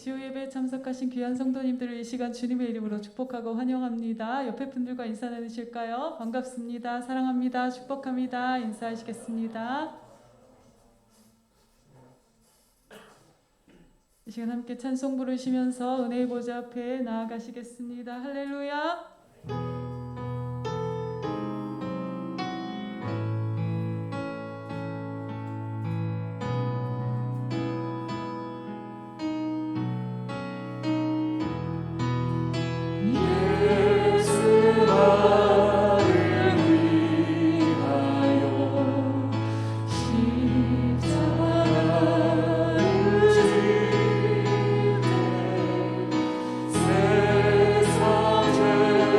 주요 예배에 참석하신 귀한 성도님들을 이 시간 주님의 이름으로 축복하고 환영합니다. 옆에 분들과 인사 나누실까요? 반갑습니다. 사랑합니다. 축복합니다. 인사하시겠습니다. 이 시간 함께 찬송 부르시면서 은혜의 보좌 앞에 나아가시겠습니다. 할렐루야. 세상 죄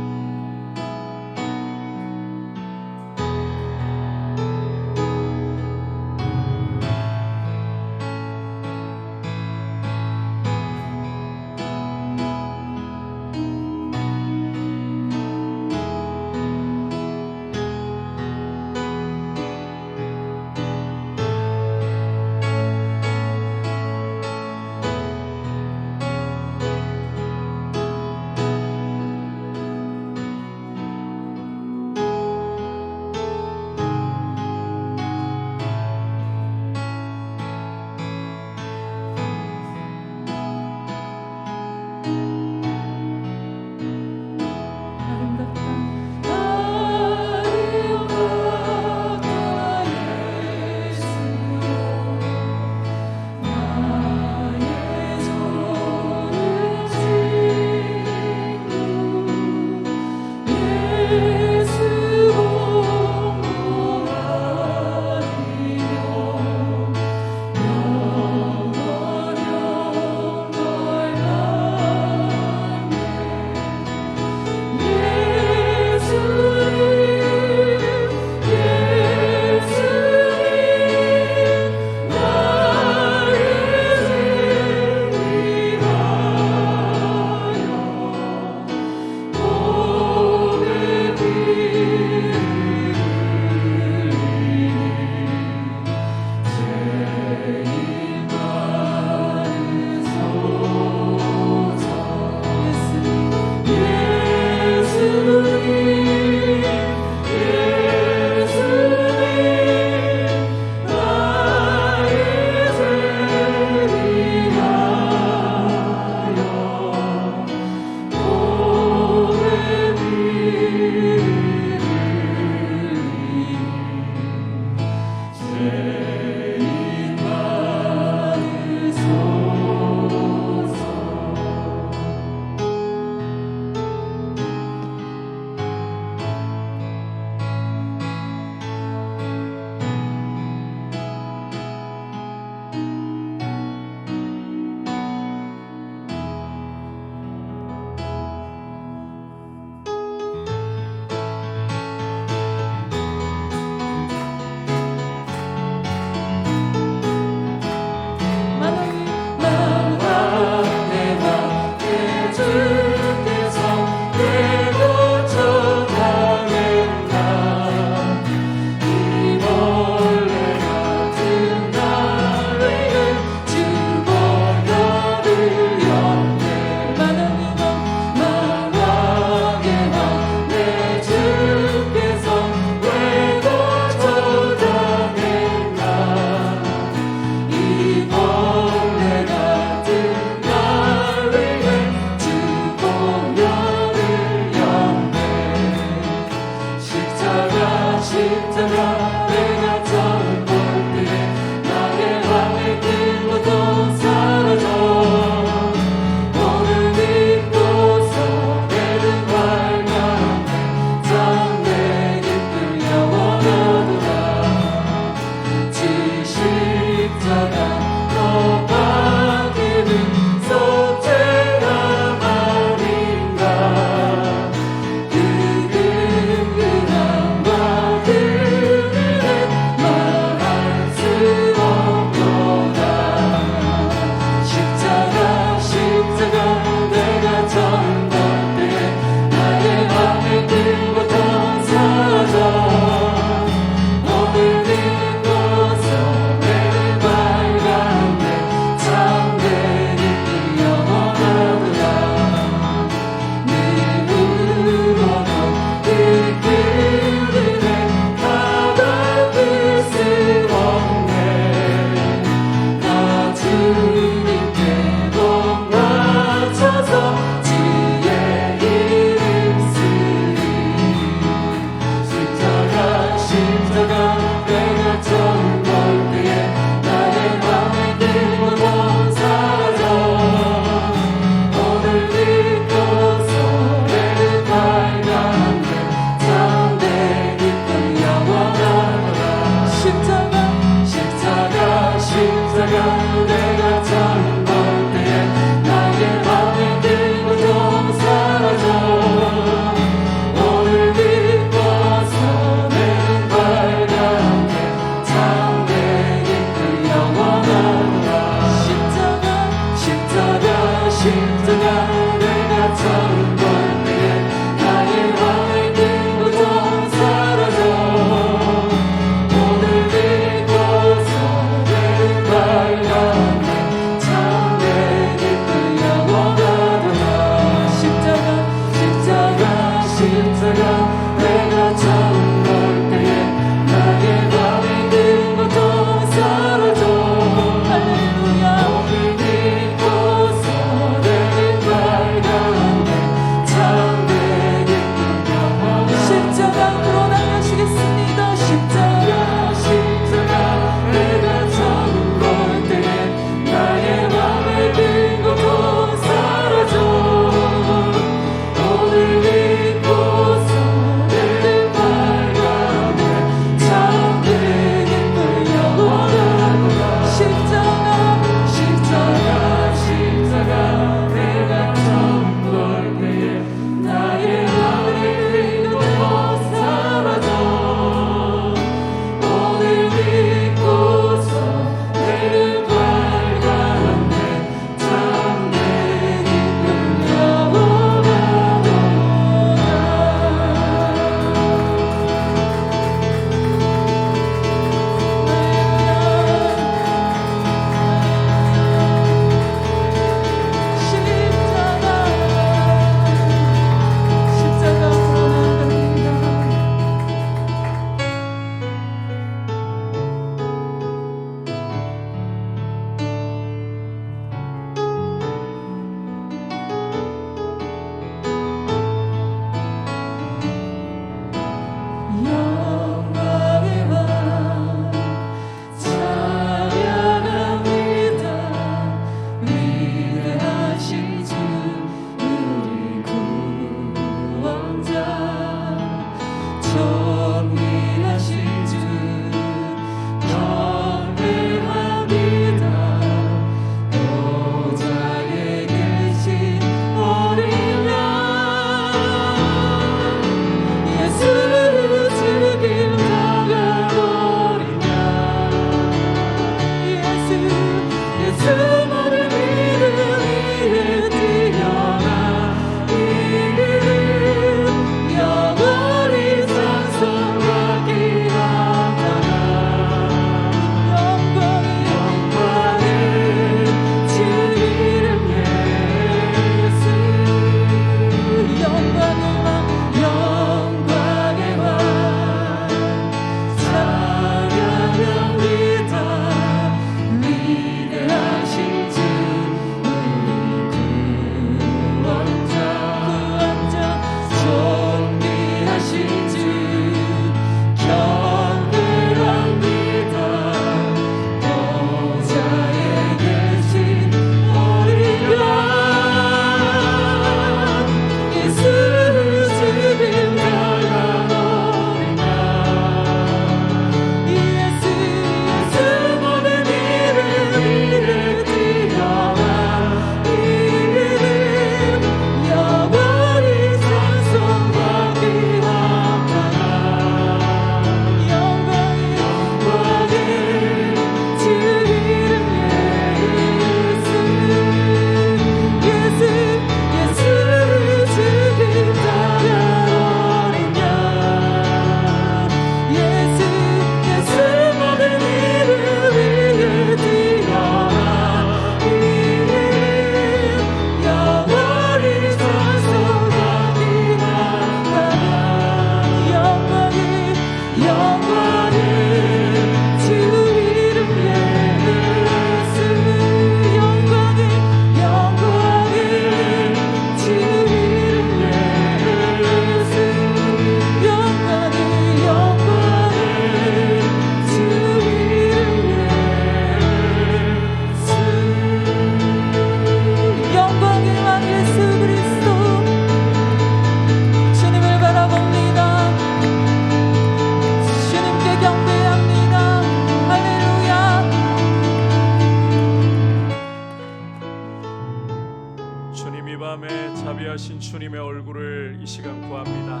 밤에 자비하신 주님의 얼굴을 이 시간 구합니다.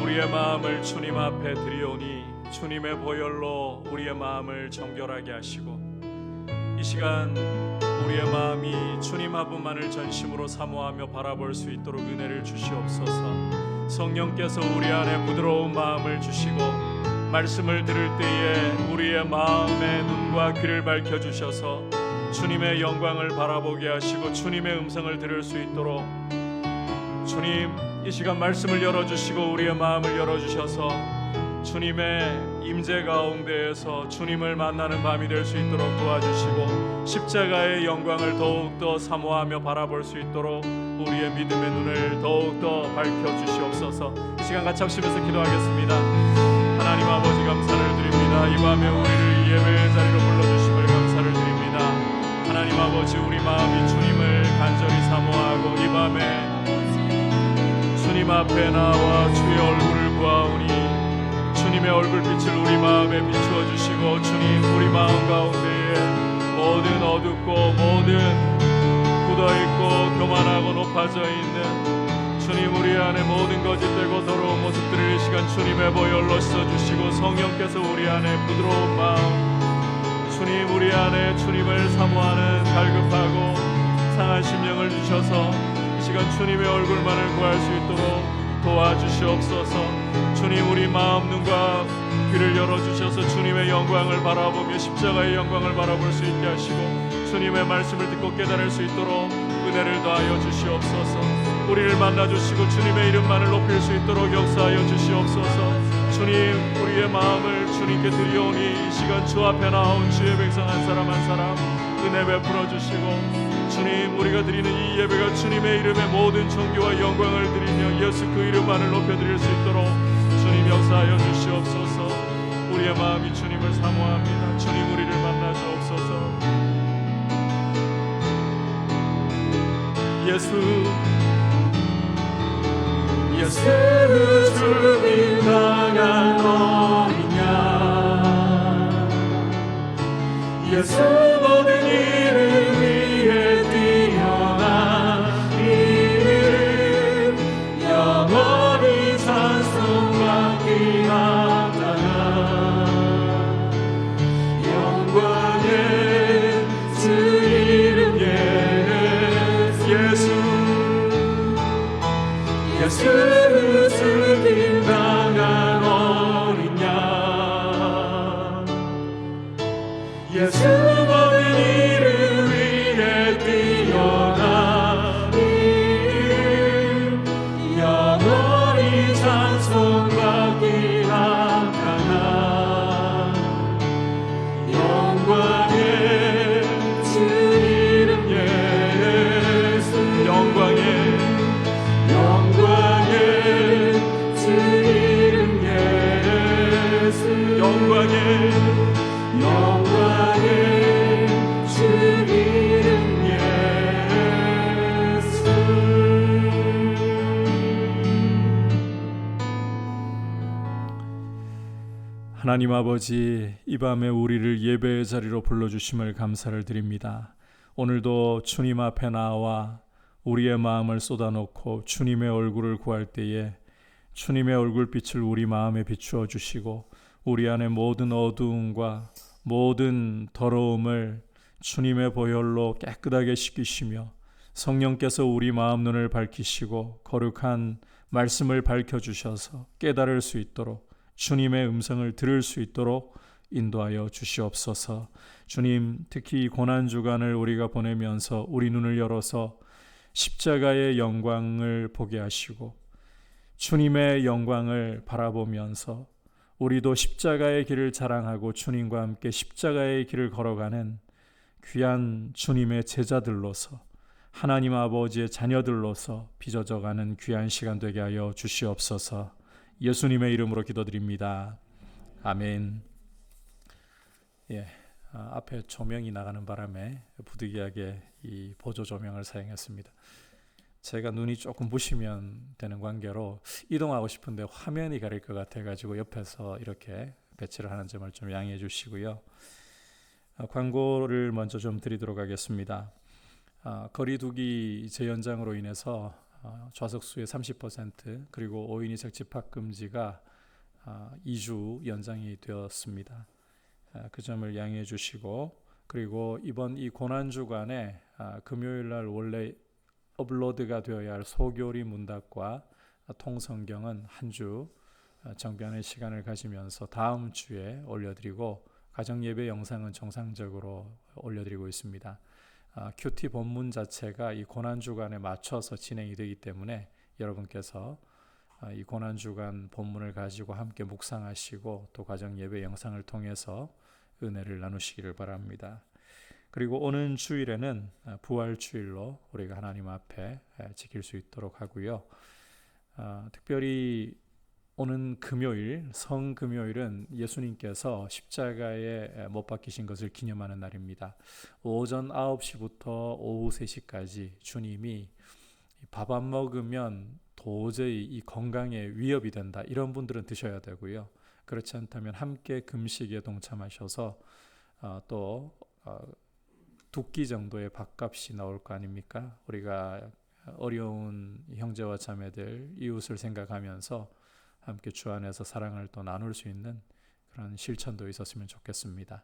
우리의 마음을 주님 앞에 드리오니 주님의 보혈로 우리의 마음을 정결하게 하시고 이 시간 우리의 마음이 주님 한 분만을 전심으로 사모하며 바라볼 수 있도록 은혜를 주시옵소서. 성령께서 우리 안에 부드러운 마음을 주시고 말씀을 들을 때에 우리의 마음의 눈과 귀를 밝혀주셔서 주님의 영광을 바라보게 하시고 주님의 음성을 들을 수 있도록 주님 이 시간 말씀을 열어주시고 우리의 마음을 열어주셔서 주님의 임재 가운데에서 주님을 만나는 밤이 될 수 있도록 도와주시고 십자가의 영광을 더욱더 사모하며 바라볼 수 있도록 우리의 믿음의 눈을 더욱더 밝혀주시옵소서. 이 시간 같이 합심해서 기도하겠습니다. 하나님 아버지 감사를 드립니다. 이 밤에 우리를 예배의 자리로 불러주심을 감사를 드립니다. 하나님 아버지 우리 마음이 주님을 간절히 사모하고 이 밤에 주님 앞에 나와 주의 얼굴을 구하오니 주님의 얼굴빛을 우리 마음에 비추어 주시고 주님 우리 마음 가운데에 모든 어둡고 모든 굳어있고 교만하고 높아져 있는 주님 우리 안에 모든 거짓되고 더러운 모습들을 이 시간 주님의 보혈로 씻어주시고 성령께서 우리 안에 부드러운 마음 주님 우리 안에 주님을 사모하는 갈급하고 상한 심령을 주셔서 이 시간 주님의 얼굴만을 구할 수 있도록 도와주시옵소서. 주님 우리 마음 눈과 귀를 열어주셔서 주님의 영광을 바라보며 십자가의 영광을 바라볼 수 있게 하시고 주님의 말씀을 듣고 깨달을 수 있도록 은혜를 더하여 주시옵소서. 우리를 만나주시고 주님의 이름만을 높일 수 있도록 역사하여 주시옵소서. 주님 우리의 마음을 주님께 드리오니 이 시간 주 앞에 나온 주의 백성 한 사람 한 사람 은혜 베풀어 주시고 주님 우리가 드리는 이 예배가 주님의 이름의 모든 존귀와 영광을 드리며 예수 그 이름만을 높여드릴 수 있도록 주님 역사하여 주시옵소서. 우리의 마음이 주님을 사모합니다. 주님 우리를 만나 주옵소서. 예수 주님 강한 어린 양 예수 모든 일을 위해 뛰어난 이름 영원히 찬송받기 합당한 영광의 주 이름 예수 주님 강한 어린 양 예수 모든 일을 위해 뛰어난 이름 영원히 찬송받기 합당한 영광의 주 이름 예수 영광의 주 이름 예수 영광의 주 이름 예수. 하나님 아버지 이 밤에 우리를 예배의 자리로 불러주심을 감사를 드립니다. 오늘도 주님 앞에 나와 우리의 마음을 쏟아놓고 주님의 얼굴을 구할 때에 주님의 얼굴빛을 우리 마음에 비추어 주시고 우리 안에 모든 어두움과 모든 더러움을 주님의 보혈로 깨끗하게 씻기시며 성령께서 우리 마음 눈을 밝히시고 거룩한 말씀을 밝혀주셔서 깨달을 수 있도록 주님의 음성을 들을 수 있도록 인도하여 주시옵소서. 주님 특히 이 고난주간을 우리가 보내면서 우리 눈을 열어서 십자가의 영광을 보게 하시고 주님의 영광을 바라보면서 우리도 십자가의 길을 자랑하고 주님과 함께 십자가의 길을 걸어가는 귀한 주님의 제자들로서 하나님 아버지의 자녀들로서 빚어져가는 귀한 시간 되게 하여 주시옵소서. 예수님의 이름으로 기도드립니다. 아멘. 앞에 조명이 나가는 바람에 부득이하게 이 보조 조명을 사용했습니다. 제가 눈이 조금 부시면 되는 관계로 이동하고 싶은데 화면이 가릴 것 같아가지고 옆에서 이렇게 배치를 하는 점을 좀 양해해 주시고요. 광고를 먼저 좀 드리도록 하겠습니다. 거리두기 재연장으로 인해서 좌석수의 30% 그리고 5인 이상 집합 금지가 2주 연장이 되었습니다. 그 점을 양해해 주시고, 그리고 이번 이 고난주간에 금요일 날 원래 업로드가 되어야 할 소교리 문답과 통성경은 한 주 정비하는 시간을 가지면서 다음 주에 올려드리고, 가정예배 영상은 정상적으로 올려드리고 있습니다. 큐티 본문 자체가 이 고난주간에 맞춰서 진행이 되기 때문에 여러분께서 이 고난주간 본문을 가지고 함께 묵상하시고 또 가정예배 영상을 통해서 은혜를 나누시기를 바랍니다. 그리고 오는 주일에는 부활주일로 우리가 하나님 앞에 지킬 수 있도록 하고요. 특별히 오는 금요일, 성금요일은 예수님께서 십자가에 못 박히신 것을 기념하는 날입니다. 오전 9시부터 오후 3시까지 주님이 밥 안 먹으면 도저히 이 건강에 위협이 된다, 이런 분들은 드셔야 되고요. 그렇지 않다면 함께 금식에 동참하셔서 또 2끼 정도의 밥값이 나올 거 아닙니까? 우리가 어려운 형제와 자매들, 이웃을 생각하면서 함께 주 안에서 사랑을 또 나눌 수 있는 그런 실천도 있었으면 좋겠습니다.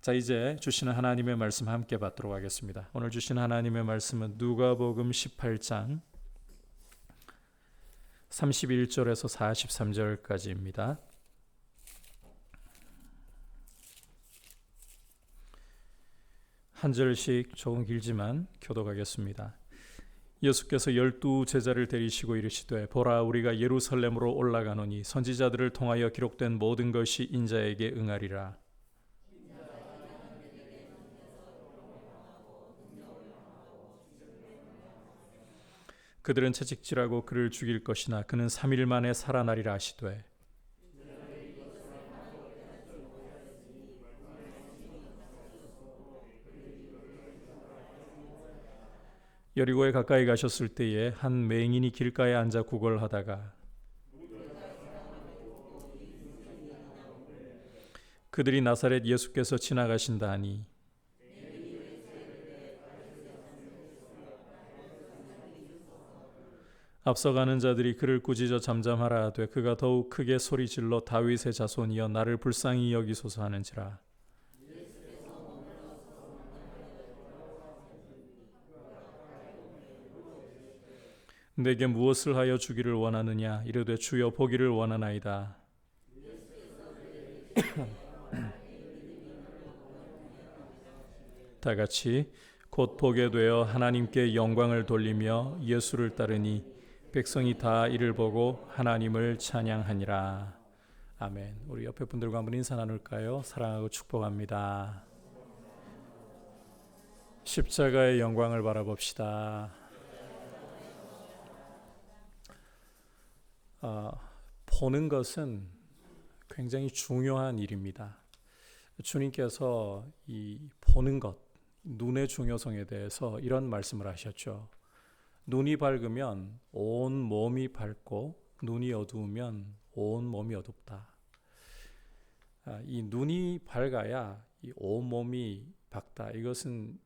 자, 이제 주시는 하나님의 말씀 함께 받도록 하겠습니다. 오늘 주신 하나님의 말씀은 누가복음 18장 31절에서 43절까지입니다. 한 절씩 조금 길지만 교독하겠습니다. 예수께서 12 제자를 데리시고 이르시되, 보라, 우리가 예루살렘으로 올라가노니 선지자들을 통하여 기록된 모든 것이 인자에게 응하리라. 그들은 채찍질하고 그를 죽일 것이나 그는 3일 만에 살아나리라 하시되, 여리고에 가까이 가셨을 때에 한 맹인이 길가에 앉아 구걸하다가 그들이 나사렛 예수께서 지나가신다 하니 앞서가는 자들이 그를 꾸짖어 잠잠하라 하되 그가 더욱 크게 소리질러 다윗의 자손이여 나를 불쌍히 여기소서 하는지라. 내게 무엇을 하여 주기를 원하느냐? 이르되 주여 보기를 원하나이다. 다 같이 곧 보게 되어 하나님께 영광을 돌리며 예수를 따르니 백성이 다 이를 보고 하나님을 찬양하니라. 아멘. 우리 옆에 분들과 한번 인사 나눌까요? 사랑하고 축복합니다. 십자가의 영광을 바라봅시다. 보는 것은 굉장히 중요한 일입니다. 주님께서 이 보는 것, 눈의 중요성에 대해서 이런 말씀을 하셨죠. 눈이 밝으면 온 몸이 밝고 눈이 어두우면 온 몸이 어둡다. 이 눈이 밝아야 이 온 몸이 밝다. 이것은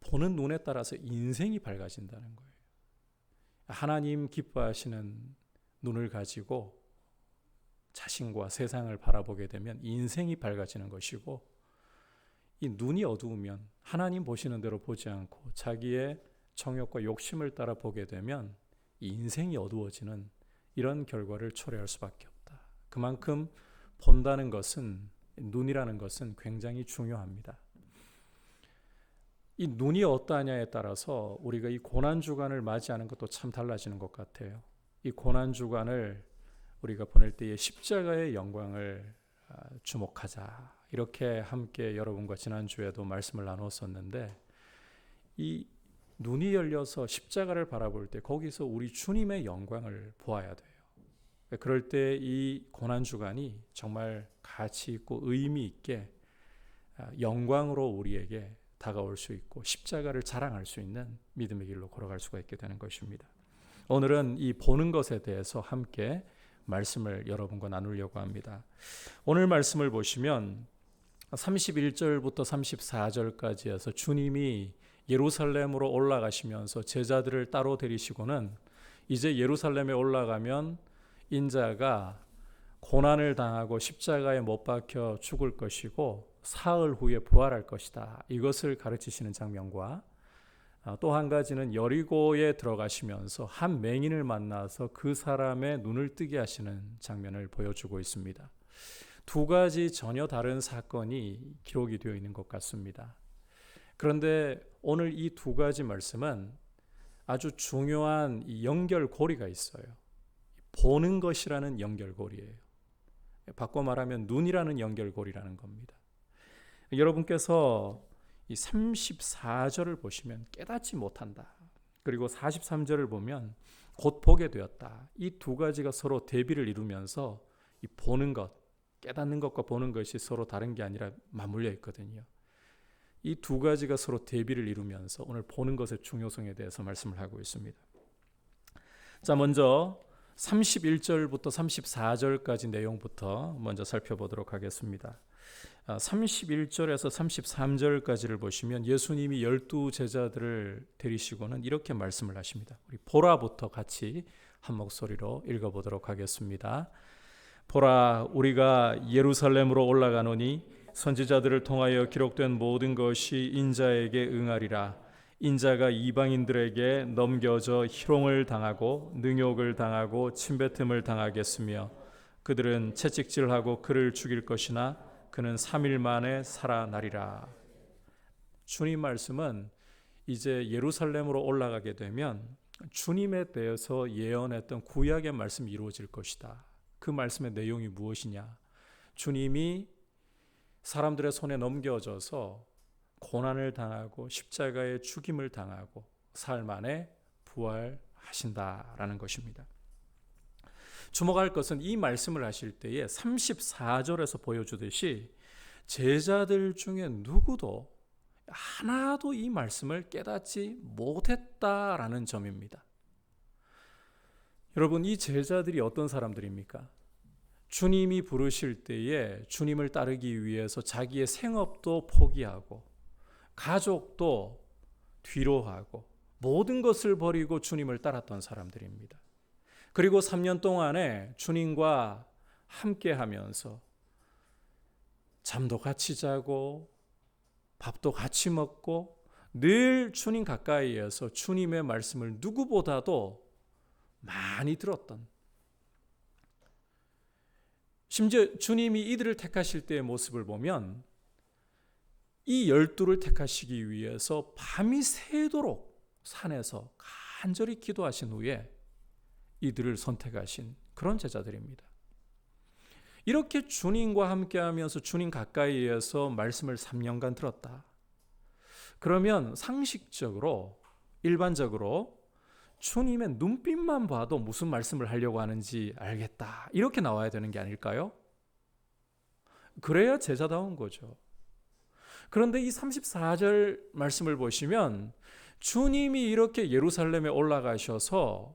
보는 눈에 따라서 인생이 밝아진다는 거예요. 하나님 기뻐하시는 눈을 가지고 자신과 세상을 바라보게 되면 인생이 밝아지는 것이고, 이 눈이 어두우면 하나님 보시는 대로 보지 않고 자기의 정욕과 욕심을 따라 보게 되면 이 인생이 어두워지는 이런 결과를 초래할 수밖에 없다. 그만큼 본다는 것은, 눈이라는 것은 굉장히 중요합니다. 이 눈이 어떠하냐에 따라서 우리가 이 고난주간을 맞이하는 것도 참 달라지는 것 같아요. 이 고난주간을 우리가 보낼 때에 십자가의 영광을 주목하자, 이렇게 함께 여러분과 지난주에도 말씀을 나눴었는데, 이 눈이 열려서 십자가를 바라볼 때 거기서 우리 주님의 영광을 보아야 돼요. 그럴 때 이 고난주간이 정말 가치 있고 의미 있게 영광으로 우리에게 다가올 수 있고 십자가를 자랑할 수 있는 믿음의 길로 걸어갈 수가 있게 되는 것입니다. 오늘은 이 보는 것에 대해서 함께 말씀을 여러분과 나누려고 합니다. 오늘 말씀을 보시면 31절부터 34절까지 해서 주님이 예루살렘으로 올라가시면서 제자들을 따로 데리시고는 이제 예루살렘에 올라가면 인자가 고난을 당하고 십자가에 못 박혀 죽을 것이고 사흘 후에 부활할 것이다. 이것을 가르치시는 장면과 또 한 가지는 여리고에 들어가시면서 한 맹인을 만나서 그 사람의 눈을 뜨게 하시는 장면을 보여주고 있습니다. 두 가지 전혀 다른 사건이 기록이 되어 있는 것 같습니다. 그런데 오늘 이 두 가지 말씀은 아주 중요한 이 연결고리가 있어요. 보는 것이라는 연결고리예요. 바꿔 말하면 눈이라는 연결고리라는 겁니다. 여러분께서 이 34절을 보시면 깨닫지 못한다. 그리고 43절을 보면 곧 보게 되었다. 이 두 가지가 서로 대비를 이루면서 이 보는 것, 깨닫는 것과 보는 것이 서로 다른 게 아니라 맞물려 있거든요. 이 두 가지가 서로 대비를 이루면서 오늘 보는 것의 중요성에 대해서 말씀을 하고 있습니다. 자, 먼저 31절부터 34절까지 내용부터 먼저 살펴보도록 하겠습니다. 31절에서 33절까지를 보시면 예수님이 12 제자들을 데리시고는 이렇게 말씀을 하십니다. 우리 보라부터 같이 한 목소리로 읽어보도록 하겠습니다. 보라, 우리가 예루살렘으로 올라가노니 선지자들을 통하여 기록된 모든 것이 인자에게 응하리라. 인자가 이방인들에게 넘겨져 희롱을 당하고 능욕을 당하고 침뱉음을 당하겠으며 그들은 채찍질하고 그를 죽일 것이나 그는 3일 만에 살아나리라. 주님 말씀은 이제 예루살렘으로 올라가게 되면 주님에 대해서 예언했던 구약의 말씀이 이루어질 것이다. 그 말씀의 내용이 무엇이냐? 주님이 사람들의 손에 넘겨져서 고난을 당하고 십자가의 죽임을 당하고 사흘 만에 부활하신다라는 것입니다. 주목할 것은 이 말씀을 하실 때에 34절에서 보여주듯이 제자들 중에 누구도 하나도 이 말씀을 깨닫지 못했다라는 점입니다. 여러분, 이 제자들이 어떤 사람들입니까? 주님이 부르실 때에 주님을 따르기 위해서 자기의 생업도 포기하고 가족도 뒤로 하고 모든 것을 버리고 주님을 따랐던 사람들입니다. 그리고 3년 동안에 주님과 함께 하면서 잠도 같이 자고 밥도 같이 먹고 늘 주님 가까이에서 주님의 말씀을 누구보다도 많이 들었던, 심지어 주님이 이들을 택하실 때의 모습을 보면 이 12를 택하시기 위해서 밤이 새도록 산에서 간절히 기도하신 후에 이들을 선택하신 그런 제자들입니다. 이렇게 주님과 함께하면서 주님 가까이에서 말씀을 3년간 들었다. 그러면 상식적으로 일반적으로 주님의 눈빛만 봐도 무슨 말씀을 하려고 하는지 알겠다. 이렇게 나와야 되는 게 아닐까요? 그래야 제자다운 거죠. 그런데 이 34절 말씀을 보시면 주님이 이렇게 예루살렘에 올라가셔서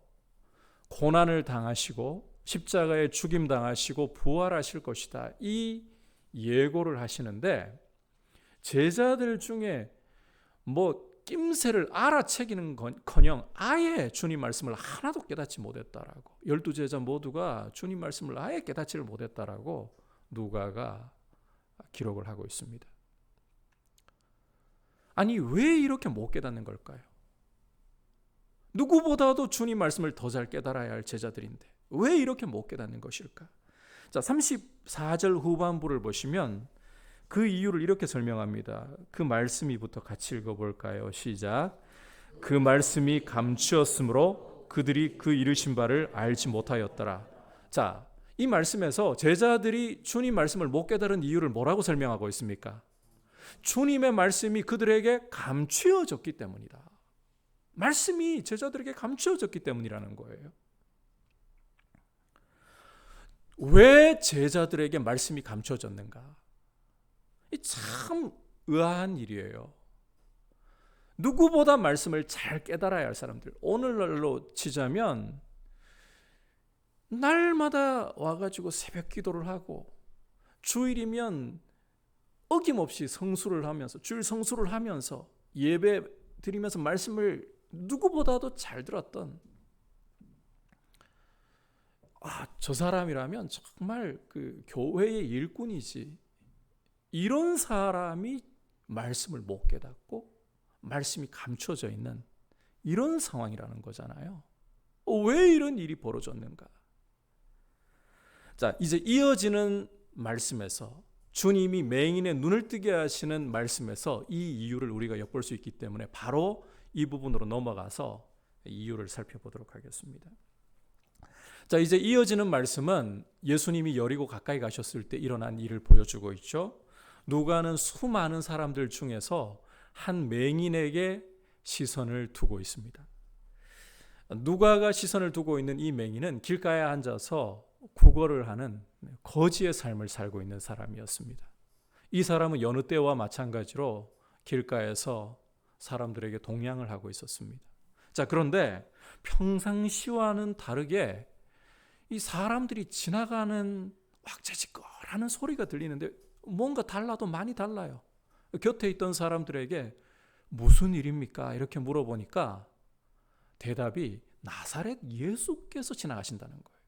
고난을 당하시고 십자가에 죽임 당하시고 부활하실 것이다. 이 예고를 하시는데 제자들 중에 낌새를 알아채기는커녕 아예 주님 말씀을 하나도 깨닫지 못했다라고, 12제자 모두가 주님 말씀을 아예 깨닫지를 못했다라고 누가가 기록을 하고 있습니다. 아니, 왜 이렇게 못 깨닫는 걸까요? 누구보다도 주님 말씀을 더 잘 깨달아야 할 제자들인데 왜 이렇게 못 깨닫는 것일까? 자, 34절 후반부를 보시면 그 이유를 이렇게 설명합니다. 그 말씀이부터 같이 읽어볼까요? 시작. 그 말씀이 감추었으므로 그들이 그 이르신 바를 알지 못하였더라. 자, 이 말씀에서 제자들이 주님 말씀을 못 깨달은 이유를 뭐라고 설명하고 있습니까? 주님의 말씀이 그들에게 감추어졌기 때문이다. 말씀이 제자들에게 감추어졌기 때문이라는 거예요. 왜 제자들에게 말씀이 감추어졌는가? 참 의아한 일이에요. 누구보다 말씀을 잘 깨달아야 할 사람들, 오늘날로 치자면 날마다 와가지고 새벽 기도를 하고 주일이면 어김없이 성수를 하면서 주일 성수를 하면서 예배 드리면서 말씀을 누구보다도 잘 들었던, 저 사람이라면 정말 그 교회의 일꾼이지, 이런 사람이 말씀을 못 깨닫고 말씀이 감춰져 있는 이런 상황이라는 거잖아요. 왜 이런 일이 벌어졌는가? 자, 이제 이어지는 말씀에서, 주님이 맹인의 눈을 뜨게 하시는 말씀에서 이 이유를 우리가 엿볼 수 있기 때문에 바로 이 부분으로 넘어가서 이유를 살펴보도록 하겠습니다. 자, 이제 이어지는 말씀은 예수님이 여리고 가까이 가셨을 때 일어난 일을 보여주고 있죠. 누가는 수많은 사람들 중에서 한 맹인에게 시선을 두고 있습니다. 누가가 시선을 두고 있는 이 맹인은 길가에 앉아서 구걸을 하는 거지의 삶을 살고 있는 사람이었습니다. 이 사람은 여느 때와 마찬가지로 길가에서 사람들에게 동냥을 하고 있었습니다. 자, 그런데 평상시와는 다르게 이 사람들이 지나가는 왁자지껄하는 소리가 들리는데 뭔가 달라도 많이 달라요. 곁에 있던 사람들에게 무슨 일입니까? 이렇게 물어보니까 대답이 나사렛 예수께서 지나가신다는 거예요.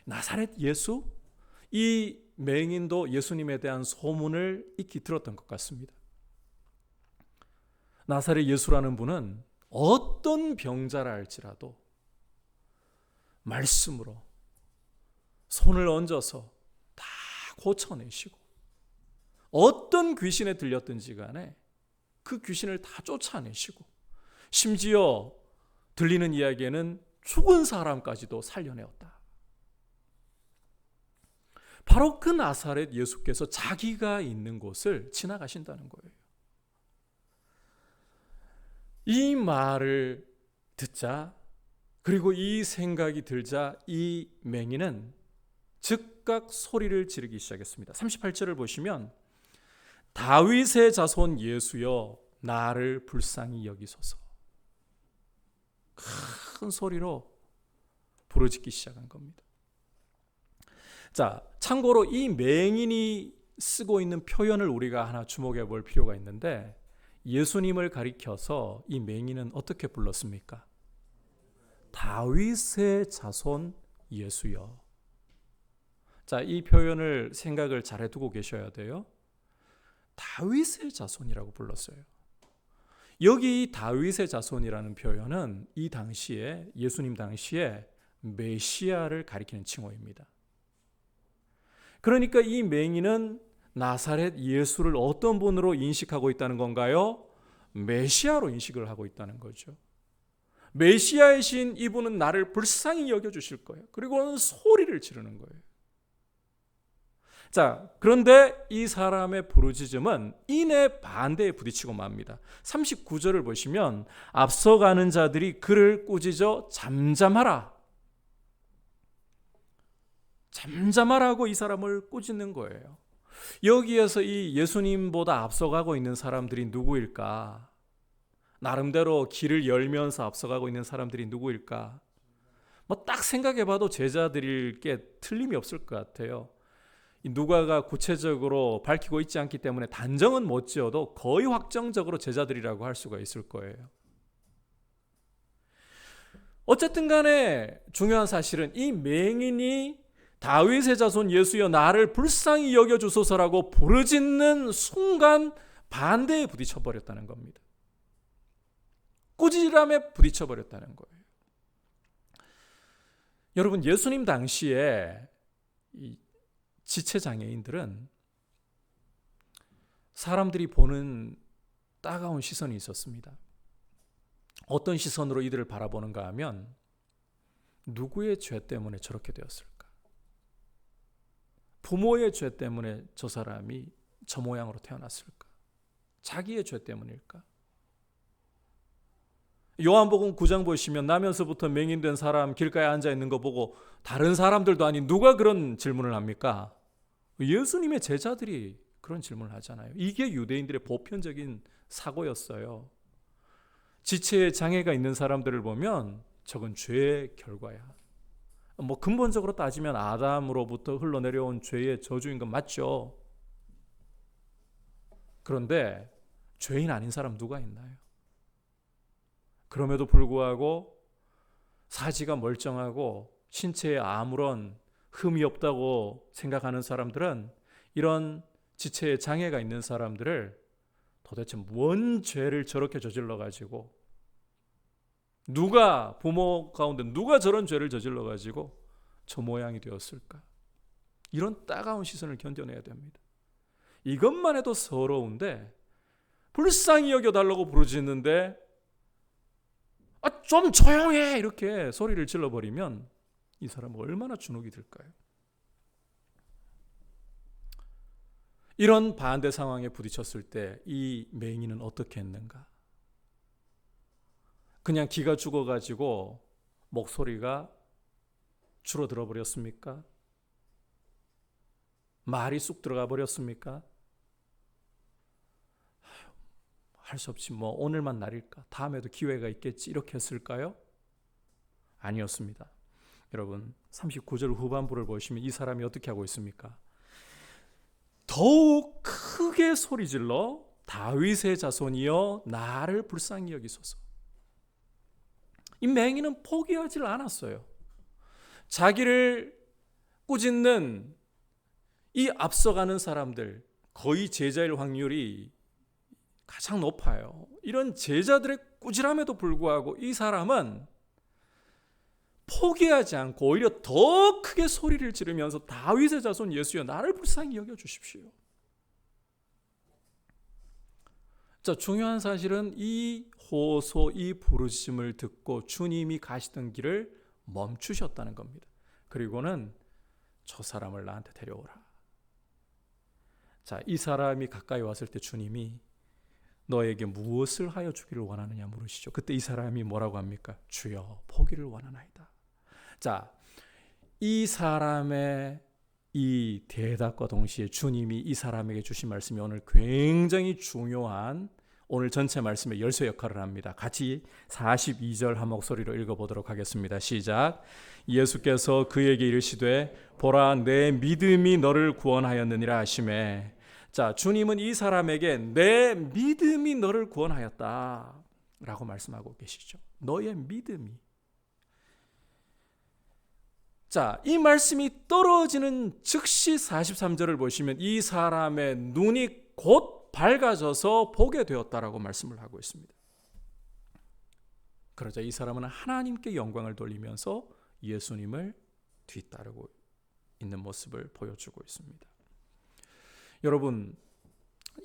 나사렛 예수? 이 맹인도 예수님에 대한 소문을 익히 들었던 것 같습니다. 나사렛 예수라는 분은 어떤 병자라 할지라도 말씀으로 손을 얹어서 다 고쳐내시고, 어떤 귀신에 들렸든지 간에 그 귀신을 다 쫓아내시고, 심지어 들리는 이야기에는 죽은 사람까지도 살려내었다. 바로 그 나사렛 예수께서 자기가 있는 곳을 지나가신다는 거예요. 이 말을 듣자, 그리고 이 생각이 들자 이 맹인은 즉각 소리를 지르기 시작했습니다. 38절을 보시면 다윗의 자손 예수여 나를 불쌍히 여기소서, 큰 소리로 부르짖기 시작한 겁니다. 자, 참고로 이 맹인이 쓰고 있는 표현을 우리가 하나 주목해 볼 필요가 있는데, 예수님을 가리켜서 이 맹인은 어떻게 불렀습니까? 다윗의 자손 예수여. 자, 이 표현을 생각을 잘 해두고 계셔야 돼요. 다윗의 자손이라고 불렀어요. 여기 이 다윗의 자손이라는 표현은 이 당시에, 예수님 당시에 메시아를 가리키는 칭호입니다. 그러니까 이 맹인은 나사렛 예수를 어떤 분으로 인식하고 있다는 건가요? 메시아로 인식을 하고 있다는 거죠. 메시아이신 이분은 나를 불쌍히 여겨주실 거예요. 그리고는 소리를 지르는 거예요. 자, 그런데 이 사람의 부르짖음은 이내 반대에 부딪히고 맙니다. 39절을 보시면 앞서가는 자들이 그를 꾸짖어 잠잠하라, 잠잠하라고 이 사람을 꾸짖는 거예요. 여기에서 이 예수님보다 앞서가고 있는 사람들이 누구일까? 나름대로 길을 열면서 앞서가고 있는 사람들이 누구일까? 딱 생각해봐도 제자들일 게 틀림이 없을 것 같아요. 누가가 구체적으로 밝히고 있지 않기 때문에 단정은 못 지어도 거의 확정적으로 제자들이라고 할 수가 있을 거예요. 어쨌든 간에 중요한 사실은 이 맹인이 다윗의 자손 예수여 나를 불쌍히 여겨주소서라고 부르짖는 순간 반대에 부딪혀버렸다는 겁니다. 꾸지람에 부딪혀버렸다는 거예요. 여러분, 예수님 당시에 이 지체장애인들은 사람들이 보는 따가운 시선이 있었습니다. 어떤 시선으로 이들을 바라보는가 하면 누구의 죄 때문에 저렇게 되었을까? 부모의 죄 때문에 저 사람이 저 모양으로 태어났을까? 자기의 죄 때문일까? 요한복음 9장 보시면 나면서부터 맹인된 사람 길가에 앉아 있는 거 보고 다른 사람들도 아닌 누가 그런 질문을 합니까? 예수님의 제자들이 그런 질문을 하잖아요. 이게 유대인들의 보편적인 사고였어요. 지체에 장애가 있는 사람들을 보면 저건 죄의 결과야. 근본적으로 따지면 아담으로부터 흘러내려온 죄의 저주인 건 맞죠. 그런데 죄인 아닌 사람 누가 있나요? 그럼에도 불구하고 사지가 멀쩡하고 신체에 아무런 흠이 없다고 생각하는 사람들은 이런 지체에 장애가 있는 사람들을 도대체 뭔 죄를 저렇게 저질러 가지고 누가 부모 가운데 누가 저런 죄를 저질러 가지고 저 모양이 되었을까? 이런 따가운 시선을 견뎌내야 됩니다. 이것만 해도 서러운데 불쌍히 여겨달라고 부르짖는데 좀 조용해 이렇게 소리를 질러버리면 이 사람은 얼마나 주눅이 들까요? 이런 반대 상황에 부딪혔을 때 이 맹인은 어떻게 했는가? 그냥 기가 죽어가지고 목소리가 줄어들어 버렸습니까? 말이 쑥 들어가 버렸습니까? 할 수 없지 뭐 오늘만 날일까? 다음에도 기회가 있겠지 이렇게 했을까요? 아니었습니다. 여러분 39절 후반부를 보시면 이 사람이 어떻게 하고 있습니까? 더욱 크게 소리질러 다윗의 자손이여 나를 불쌍히 여기소서. 이 맹인은 포기하지 않았어요. 자기를 꾸짖는 이 앞서가는 사람들, 거의 제자일 확률이 가장 높아요. 이런 제자들의 꾸지람에도 불구하고 이 사람은 포기하지 않고 오히려 더 크게 소리를 지르면서 다윗의 자손 예수여 나를 불쌍히 여겨주십시오. 자, 중요한 사실은 이 호소, 이 부르심을 듣고 주님이 가시던 길을 멈추셨다는 겁니다. 그리고는 저 사람을 나한테 데려오라. 자, 이 사람이 가까이 왔을 때 주님이 너에게 무엇을 하여 주기를 원하느냐 물으시죠. 그때 이 사람이 뭐라고 합니까? 주여 보기를 원하나이다. 자, 이 사람의 이 대답과 동시에 주님이 이 사람에게 주신 말씀이 오늘 굉장히 중요한 오늘 전체 말씀의 열쇠 역할을 합니다. 같이 42절 한 목소리로 읽어보도록 하겠습니다. 시작. 예수께서 그에게 이르시되 보라 내 믿음이 너를 구원하였느니라 하시매. 자, 주님은 이 사람에게 내 믿음이 너를 구원하였다 라고 말씀하고 계시죠. 너의 믿음이. 자, 이 말씀이 떨어지는 즉시 43절을 보시면 이 사람의 눈이 곧 밝아져서 보게 되었다라고 말씀을 하고 있습니다. 그러자 이 사람은 하나님께 영광을 돌리면서 예수님을 뒤따르고 있는 모습을 보여주고 있습니다. 여러분,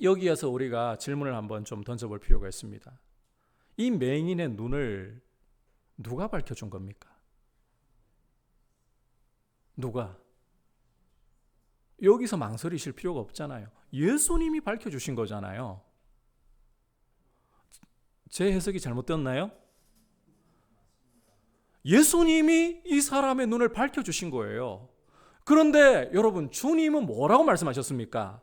여기에서 우리가 질문을 한번 좀 던져볼 필요가 있습니다. 이 맹인의 눈을 누가 밝혀준 겁니까? 누가? 여기서 망설이실 필요가 없잖아요. 예수님이 밝혀주신 거잖아요. 제 해석이 잘못됐나요? 예수님이 이 사람의 눈을 밝혀주신 거예요. 그런데 여러분, 주님은 뭐라고 말씀하셨습니까?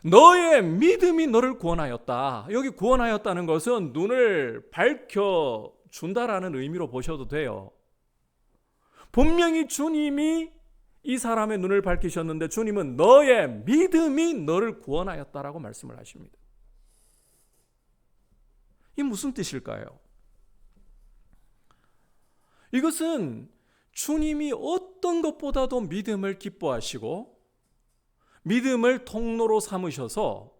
너의 믿음이 너를 구원하였다. 여기 구원하였다는 것은 눈을 밝혀준다라는 의미로 보셔도 돼요. 분명히 주님이 이 사람의 눈을 밝히셨는데 주님은 너의 믿음이 너를 구원하였다라고 말씀을 하십니다. 이게 무슨 뜻일까요? 이것은 주님이 어떤 것보다도 믿음을 기뻐하시고 믿음을 통로로 삼으셔서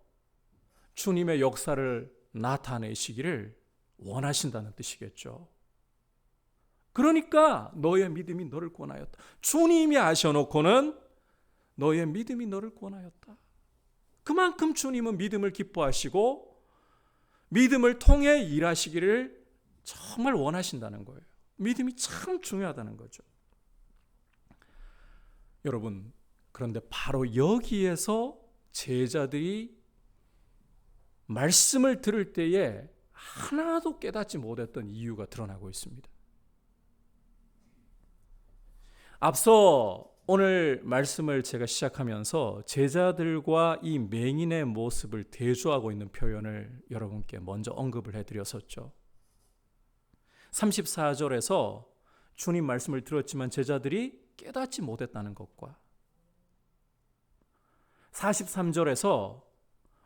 주님의 역사를 나타내시기를 원하신다는 뜻이겠죠. 그러니까 너의 믿음이 너를 구원하였다. 주님이 하셔놓고는 너의 믿음이 너를 구원하였다. 그만큼 주님은 믿음을 기뻐하시고 믿음을 통해 일하시기를 정말 원하신다는 거예요. 믿음이 참 중요하다는 거죠. 여러분, 그런데 바로 여기에서 제자들이 말씀을 들을 때에 하나도 깨닫지 못했던 이유가 드러나고 있습니다. 앞서 오늘 말씀을 제가 시작하면서 제자들과 이 맹인의 모습을 대조하고 있는 표현을 여러분께 먼저 언급을 해드렸었죠. 34절에서 주님 말씀을 들었지만 제자들이 깨닫지 못했다는 것과 43절에서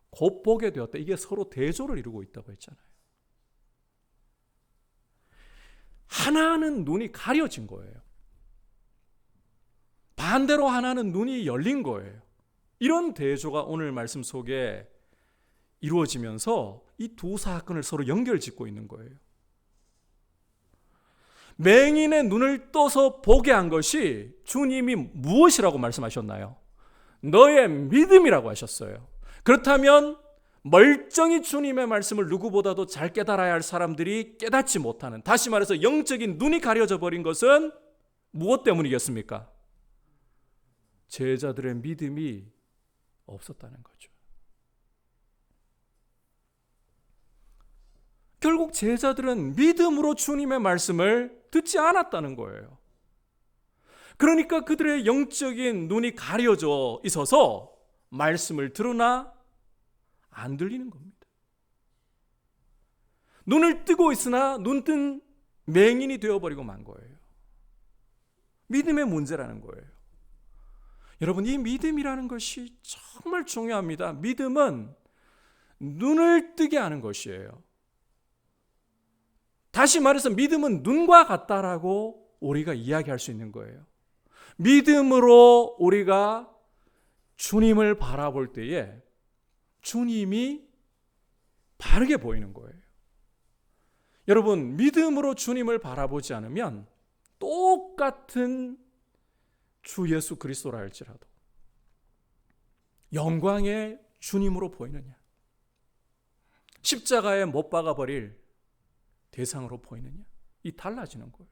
곧 보게 되었다. 이게 서로 대조를 이루고 있다고 했잖아요. 하나는 눈이 가려진 거예요. 반대로 하나는 눈이 열린 거예요. 이런 대조가 오늘 말씀 속에 이루어지면서 이 두 사건을 서로 연결짓고 있는 거예요. 맹인의 눈을 떠서 보게 한 것이 주님이 무엇이라고 말씀하셨나요? 너의 믿음이라고 하셨어요. 그렇다면 멀쩡히 주님의 말씀을 누구보다도 잘 깨달아야 할 사람들이 깨닫지 못하는, 다시 말해서 영적인 눈이 가려져 버린 것은 무엇 때문이겠습니까? 제자들의 믿음이 없었다는 거죠. 결국 제자들은 믿음으로 주님의 말씀을 듣지 않았다는 거예요. 그러니까 그들의 영적인 눈이 가려져 있어서 말씀을 들으나 안 들리는 겁니다. 눈을 뜨고 있으나 눈뜬 맹인이 되어버리고 만 거예요. 믿음의 문제라는 거예요. 여러분, 이 믿음이라는 것이 정말 중요합니다. 믿음은 눈을 뜨게 하는 것이에요. 다시 말해서 믿음은 눈과 같다라고 우리가 이야기할 수 있는 거예요. 믿음으로 우리가 주님을 바라볼 때에 주님이 바르게 보이는 거예요. 여러분, 믿음으로 주님을 바라보지 않으면 똑같은 주 예수 그리스도라 할지라도 영광의 주님으로 보이느냐, 십자가에 못 박아 버릴 대상으로 보이느냐, 이 달라지는 거예요.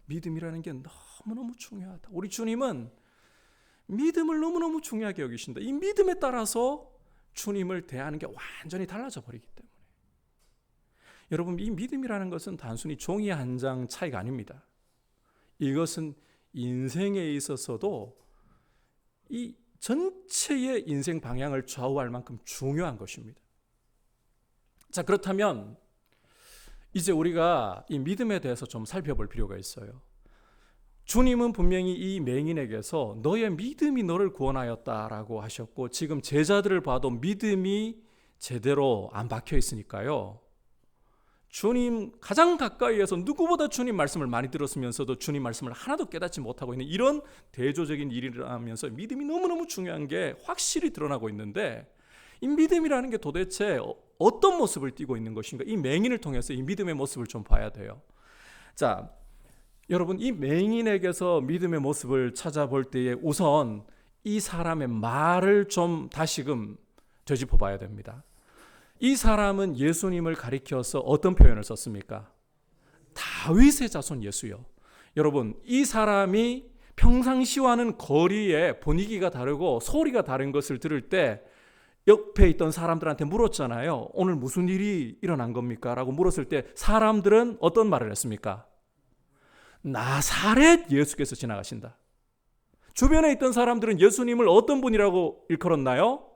믿음이라는 게 너무너무 중요하다. 우리 주님은 믿음을 너무너무 중요하게 여기신다. 이 믿음에 따라서 주님을 대하는 게 완전히 달라져 버리기 때문에. 여러분, 이 믿음이라는 것은 단순히 종이 한 장 차이가 아닙니다. 이것은 인생에 있어서도 이 전체의 인생 방향을 좌우할 만큼 중요한 것입니다. 자, 그렇다면 이제 우리가 이 믿음에 대해서 좀 살펴볼 필요가 있어요. 주님은 분명히 이 맹인에게서 너의 믿음이 너를 구원하였다라고 하셨고, 지금 제자들을 봐도 믿음이 제대로 안 박혀 있으니까요, 주님 가장 가까이에서 누구보다 주님 말씀을 많이 들었으면서도 주님 말씀을 하나도 깨닫지 못하고 있는 이런 대조적인 일이라면서 믿음이 너무너무 중요한 게 확실히 드러나고 있는데, 이 믿음이라는 게 도대체 어떤 모습을 띠고 있는 것인가? 이 맹인을 통해서 이 믿음의 모습을 좀 봐야 돼요. 자, 여러분, 이 맹인에게서 믿음의 모습을 찾아볼 때에 우선 이 사람의 말을 좀 다시금 되짚어 봐야 됩니다. 이 사람은 예수님을 가리켜서 어떤 표현을 썼습니까? 다윗의 자손 예수요. 여러분, 이 사람이 평상시와는 거리의 분위기가 다르고 소리가 다른 것을 들을 때 옆에 있던 사람들한테 물었잖아요. 오늘 무슨 일이 일어난 겁니까? 라고 물었을 때 사람들은 어떤 말을 했습니까? 나사렛 예수께서 지나가신다. 주변에 있던 사람들은 예수님을 어떤 분이라고 일컬었나요?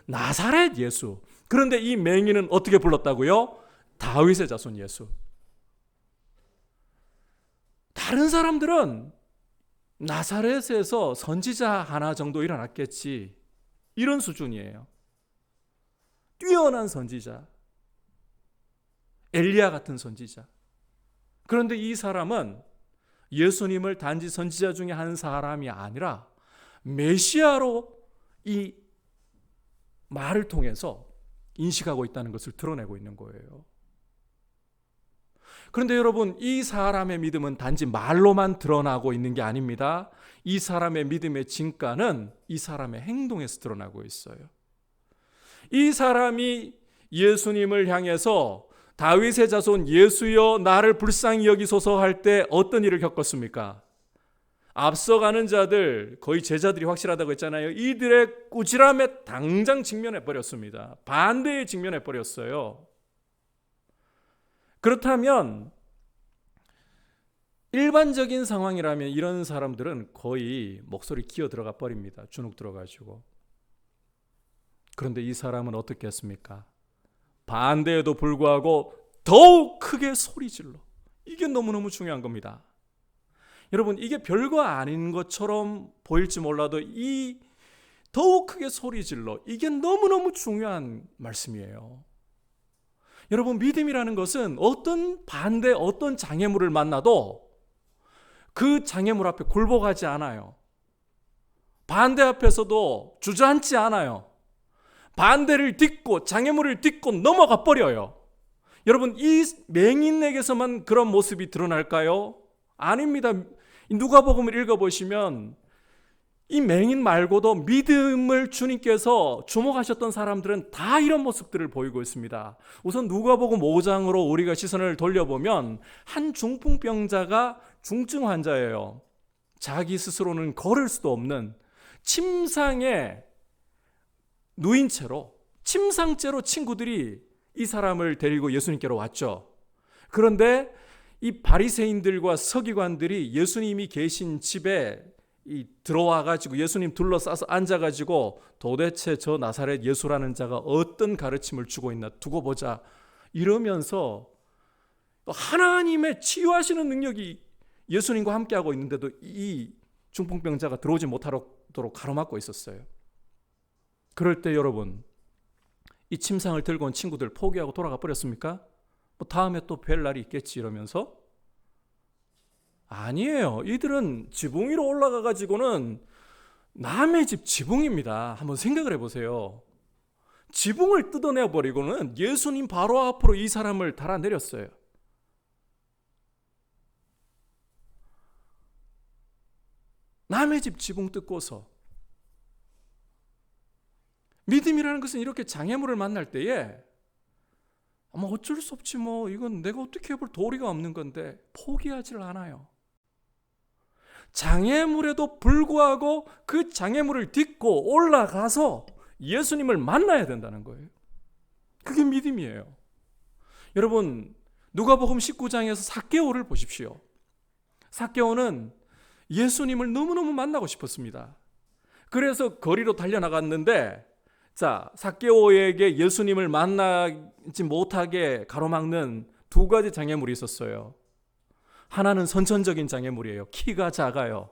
나사렛 예수. 그런데 이 맹인은 어떻게 불렀다고요? 다윗의 자손 예수. 다른 사람들은 나사렛에서 선지자 하나 정도 일어났겠지, 이런 수준이에요. 뛰어난 선지자, 엘리야 같은 선지자. 그런데 이 사람은 예수님을 단지 선지자 중에 한 사람이 아니라 메시아로 이 말을 통해서 인식하고 있다는 것을 드러내고 있는 거예요. 그런데 여러분, 이 사람의 믿음은 단지 말로만 드러나고 있는 게 아닙니다. 이 사람의 믿음의 진가는 이 사람의 행동에서 드러나고 있어요. 이 사람이 예수님을 향해서 다윗의 자손 예수여 나를 불쌍히 여기소서 할 때 어떤 일을 겪었습니까? 앞서가는 자들, 거의 제자들이 확실하다고 했잖아요. 이들의 꾸지람에 당장 직면해 버렸습니다. 반대에 직면해 버렸어요. 그렇다면 일반적인 상황이라면 이런 사람들은 거의 목소리 기어 들어가 버립니다. 주눅 들어가지고. 그런데 이 사람은 어떻게 했습니까? 반대에도 불구하고 더욱 크게 소리 질러. 이게 너무너무 중요한 겁니다. 여러분, 이게 별거 아닌 것처럼 보일지 몰라도 이 더욱 크게 소리 질러, 이게 너무너무 중요한 말씀이에요. 여러분, 믿음이라는 것은 어떤 반대, 어떤 장애물을 만나도 그 장애물 앞에 굴복하지 않아요. 반대 앞에서도 주저앉지 않아요. 반대를 딛고 장애물을 딛고 넘어가 버려요. 여러분, 이 맹인에게서만 그런 모습이 드러날까요? 아닙니다. 누가복음을 읽어보시면 이 맹인 말고도 믿음을 주님께서 주목하셨던 사람들은 다 이런 모습들을 보이고 있습니다. 우선 누가복음 5장으로 우리가 시선을 돌려보면 한 중풍병자가 중증 환자예요. 자기 스스로는 걸을 수도 없는 침상에 누인 채로, 침상째로 친구들이 이 사람을 데리고 예수님께로 왔죠. 그런데 이 바리새인들과 서기관들이 예수님이 계신 집에 들어와 가지고 예수님 둘러싸서 앉아 가지고 도대체 저 나사렛 예수라는 자가 어떤 가르침을 주고 있나 두고 보자 이러면서 하나님의 치유하시는 능력이 예수님과 함께하고 있는데도 이 중풍병자가 들어오지 못하도록 가로막고 있었어요. 그럴 때 여러분, 이 침상을 들고 온 친구들 포기하고 돌아가 버렸습니까? 뭐 다음에 또 뵐 날이 있겠지 이러면서? 아니에요. 이들은 지붕 위로 올라가 가지고는 남의 집 지붕입니다. 한번 생각을 해보세요. 지붕을 뜯어내 버리고는 예수님 바로 앞으로 이 사람을 달아내렸어요. 남의 집 지붕 뜯고서. 믿음이라는 것은 이렇게 장애물을 만날 때에 뭐 어쩔 수 없지, 뭐 이건 내가 어떻게 해볼 도리가 없는 건데 포기하지를 않아요. 장애물에도 불구하고 그 장애물을 딛고 올라가서 예수님을 만나야 된다는 거예요. 그게 믿음이에요. 여러분, 누가복음 19장에서 삭개오를 보십시오. 삭개오는 예수님을 너무너무 만나고 싶었습니다. 그래서 거리로 달려나갔는데, 자, 삭개오에게 예수님을 만나지 못하게 가로막는 두 가지 장애물이 있었어요. 하나는 선천적인 장애물이에요. 키가 작아요.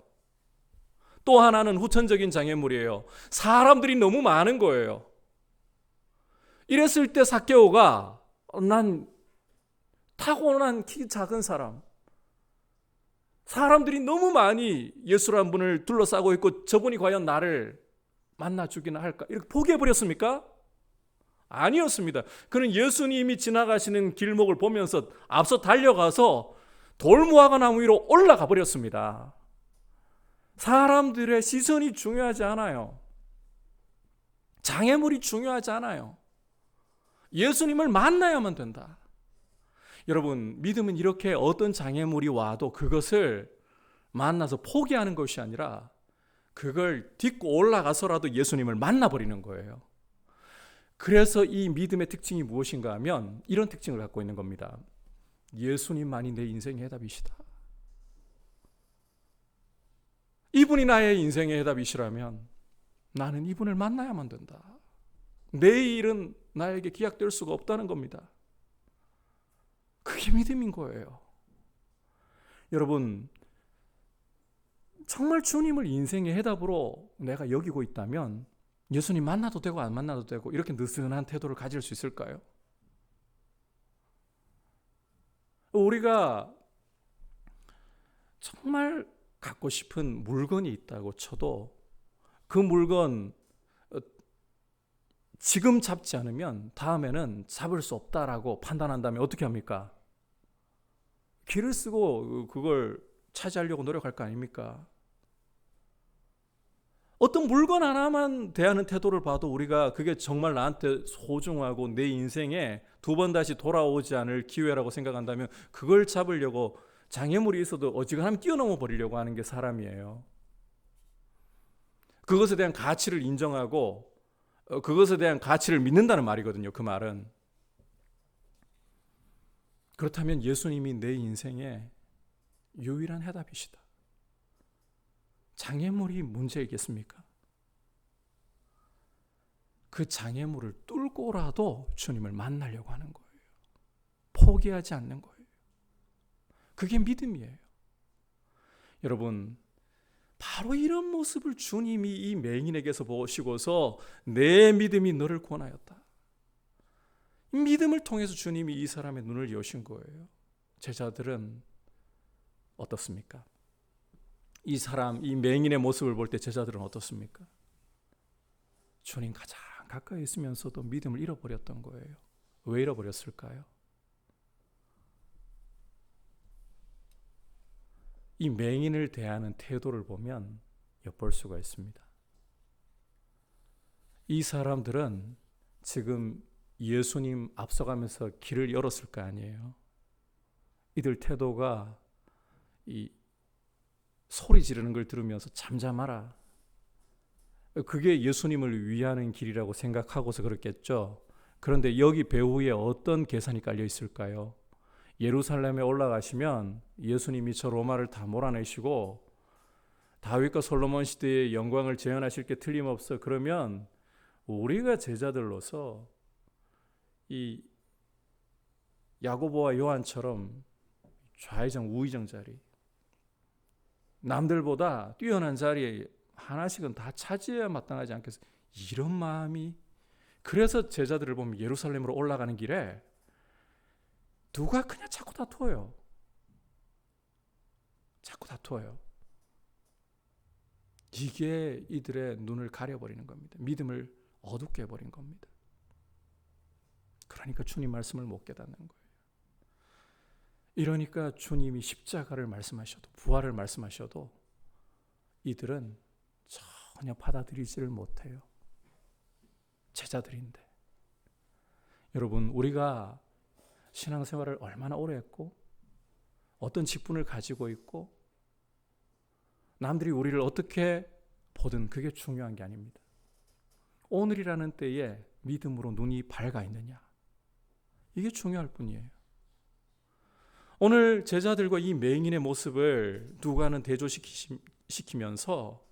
또 하나는 후천적인 장애물이에요. 사람들이 너무 많은 거예요. 이랬을 때 삭개오가 난 타고난 키 작은 사람들이 너무 많이 예수라는 분을 둘러싸고 있고 저분이 과연 나를 만나주기나 할까? 이렇게 포기해버렸습니까? 아니었습니다. 그는 예수님이 지나가시는 길목을 보면서 앞서 달려가서 돌무화과 나무 위로 올라가 버렸습니다. 사람들의 시선이 중요하지 않아요. 장애물이 중요하지 않아요. 예수님을 만나야만 된다. 여러분, 믿음은 이렇게 어떤 장애물이 와도 그것을 만나서 포기하는 것이 아니라 그걸 딛고 올라가서라도 예수님을 만나버리는 거예요. 그래서 이 믿음의 특징이 무엇인가 하면 이런 특징을 갖고 있는 겁니다. 예수님만이 내 인생의 해답이시다. 이분이 나의 인생의 해답이시라면 나는 이분을 만나야만 된다. 내일은 나에게 기약될 수가 없다는 겁니다. 그게 믿음인 거예요. 여러분, 정말 주님을 인생의 해답으로 내가 여기고 있다면 예수님 만나도 되고 안 만나도 되고 이렇게 느슨한 태도를 가질 수 있을까요? 우리가 정말 갖고 싶은 물건이 있다고 쳐도 그 물건 지금 잡지 않으면 다음에는 잡을 수 없다라고 판단한다면 어떻게 합니까? 길을 쓰고 그걸 차지하려고 노력할 거 아닙니까? 어떤 물건 하나만 대하는 태도를 봐도 우리가 그게 정말 나한테 소중하고 내 인생에 두 번 다시 돌아오지 않을 기회라고 생각한다면 그걸 잡으려고 장애물이 있어도 어지간하면 뛰어넘어 버리려고 하는 게 사람이에요. 그것에 대한 가치를 인정하고 그것에 대한 가치를 믿는다는 말이거든요. 그 말은. 그렇다면 예수님이 내 인생의 유일한 해답이시다. 장애물이 문제이겠습니까? 그 장애물을 뚫고라도 주님을 만나려고 하는 거예요. 포기하지 않는 거예요. 그게 믿음이에요. 여러분, 바로 이런 모습을 주님이 이 맹인에게서 보시고서 내 믿음이 너를 구원하였다. 믿음을 통해서 주님이 이 사람의 눈을 여신 거예요. 제자들은 어떻습니까? 이 사람, 이 맹인의 모습을 볼 때 제자들은 어떻습니까? 주님 가장 가까이 있으면서도 믿음을 잃어버렸던 거예요. 왜 잃어버렸을까요? 이 맹인을 대하는 태도를 보면 엿볼 수가 있습니다. 이 사람들은 지금 예수님 앞서가면서 길을 열었을 거 아니에요. 이들 태도가 이 소리 지르는 걸 들으면서 잠잠하라. 그게 예수님을 위하는 길이라고 생각하고서 그렇겠죠. 그런데 여기 배후에 어떤 계산이 깔려 있을까요? 예루살렘에 올라가시면 예수님이 저 로마를 다 몰아내시고 다윗과 솔로몬 시대의 영광을 재현하실 게 틀림없어. 그러면 우리가 제자들로서 이 야고보와 요한처럼 좌의정 우의정 자리, 남들보다 뛰어난 자리에 하나씩은 다 차지해야 마땅하지 않겠어? 이런 마음이, 그래서 제자들을 보면 예루살렘으로 올라가는 길에 누가 그냥 자꾸 다투어요. 자꾸 다투어요. 이게 이들의 눈을 가려버리는 겁니다. 믿음을 어둡게 해버린 겁니다. 그러니까 주님 말씀을 못 깨닫는 거예요. 이러니까 주님이 십자가를 말씀하셔도, 부활을 말씀하셔도 이들은 전혀 받아들이지를 못해요. 제자들인데. 여러분, 우리가 신앙생활을 얼마나 오래 했고 어떤 직분을 가지고 있고 남들이 우리를 어떻게 보든 그게 중요한 게 아닙니다. 오늘이라는 때에 믿음으로 눈이 밝아 있느냐, 이게 중요할 뿐이에요. 오늘 제자들과 이 맹인의 모습을 누가는 대조시키면서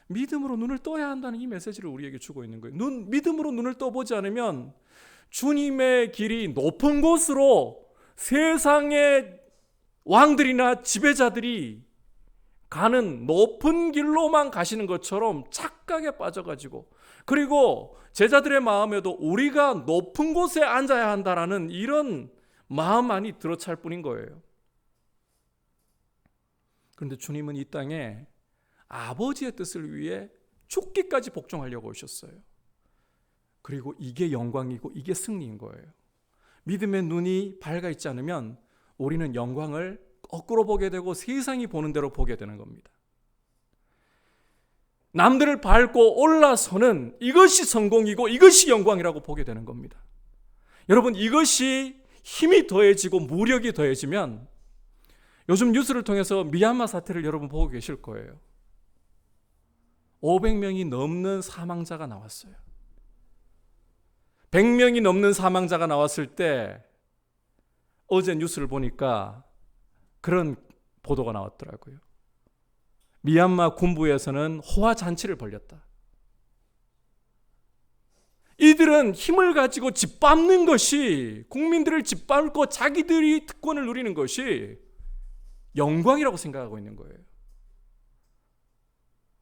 믿음으로 눈을 떠야 한다는 이 메시지를 우리에게 주고 있는 거예요. 믿음으로 눈을 떠보지 않으면 주님의 길이 높은 곳으로 세상의 왕들이나 지배자들이 가는 높은 길로만 가시는 것처럼 착각에 빠져가지고, 그리고 제자들의 마음에도 우리가 높은 곳에 앉아야 한다라는 이런 마음만이 들어찰 뿐인 거예요. 그런데 주님은 이 땅에 아버지의 뜻을 위해 죽기까지 복종하려고 오셨어요. 그리고 이게 영광이고 이게 승리인 거예요. 믿음의 눈이 밝아 있지 않으면 우리는 영광을 거꾸로 보게 되고 세상이 보는 대로 보게 되는 겁니다. 남들을 밟고 올라서는 이것이 성공이고 이것이 영광이라고 보게 되는 겁니다. 여러분, 이것이 힘이 더해지고 무력이 더해지면, 요즘 뉴스를 통해서 미얀마 사태를 여러분 보고 계실 거예요. 500명이 넘는 사망자가 나왔어요. 100명이 넘는 사망자가 나왔을 때 어제 뉴스를 보니까 그런 보도가 나왔더라고요. 미얀마 군부에서는 호화 잔치를 벌였다. 이들은 힘을 가지고 짓밟는 것이, 국민들을 짓밟고 자기들이 특권을 누리는 것이 영광이라고 생각하고 있는 거예요.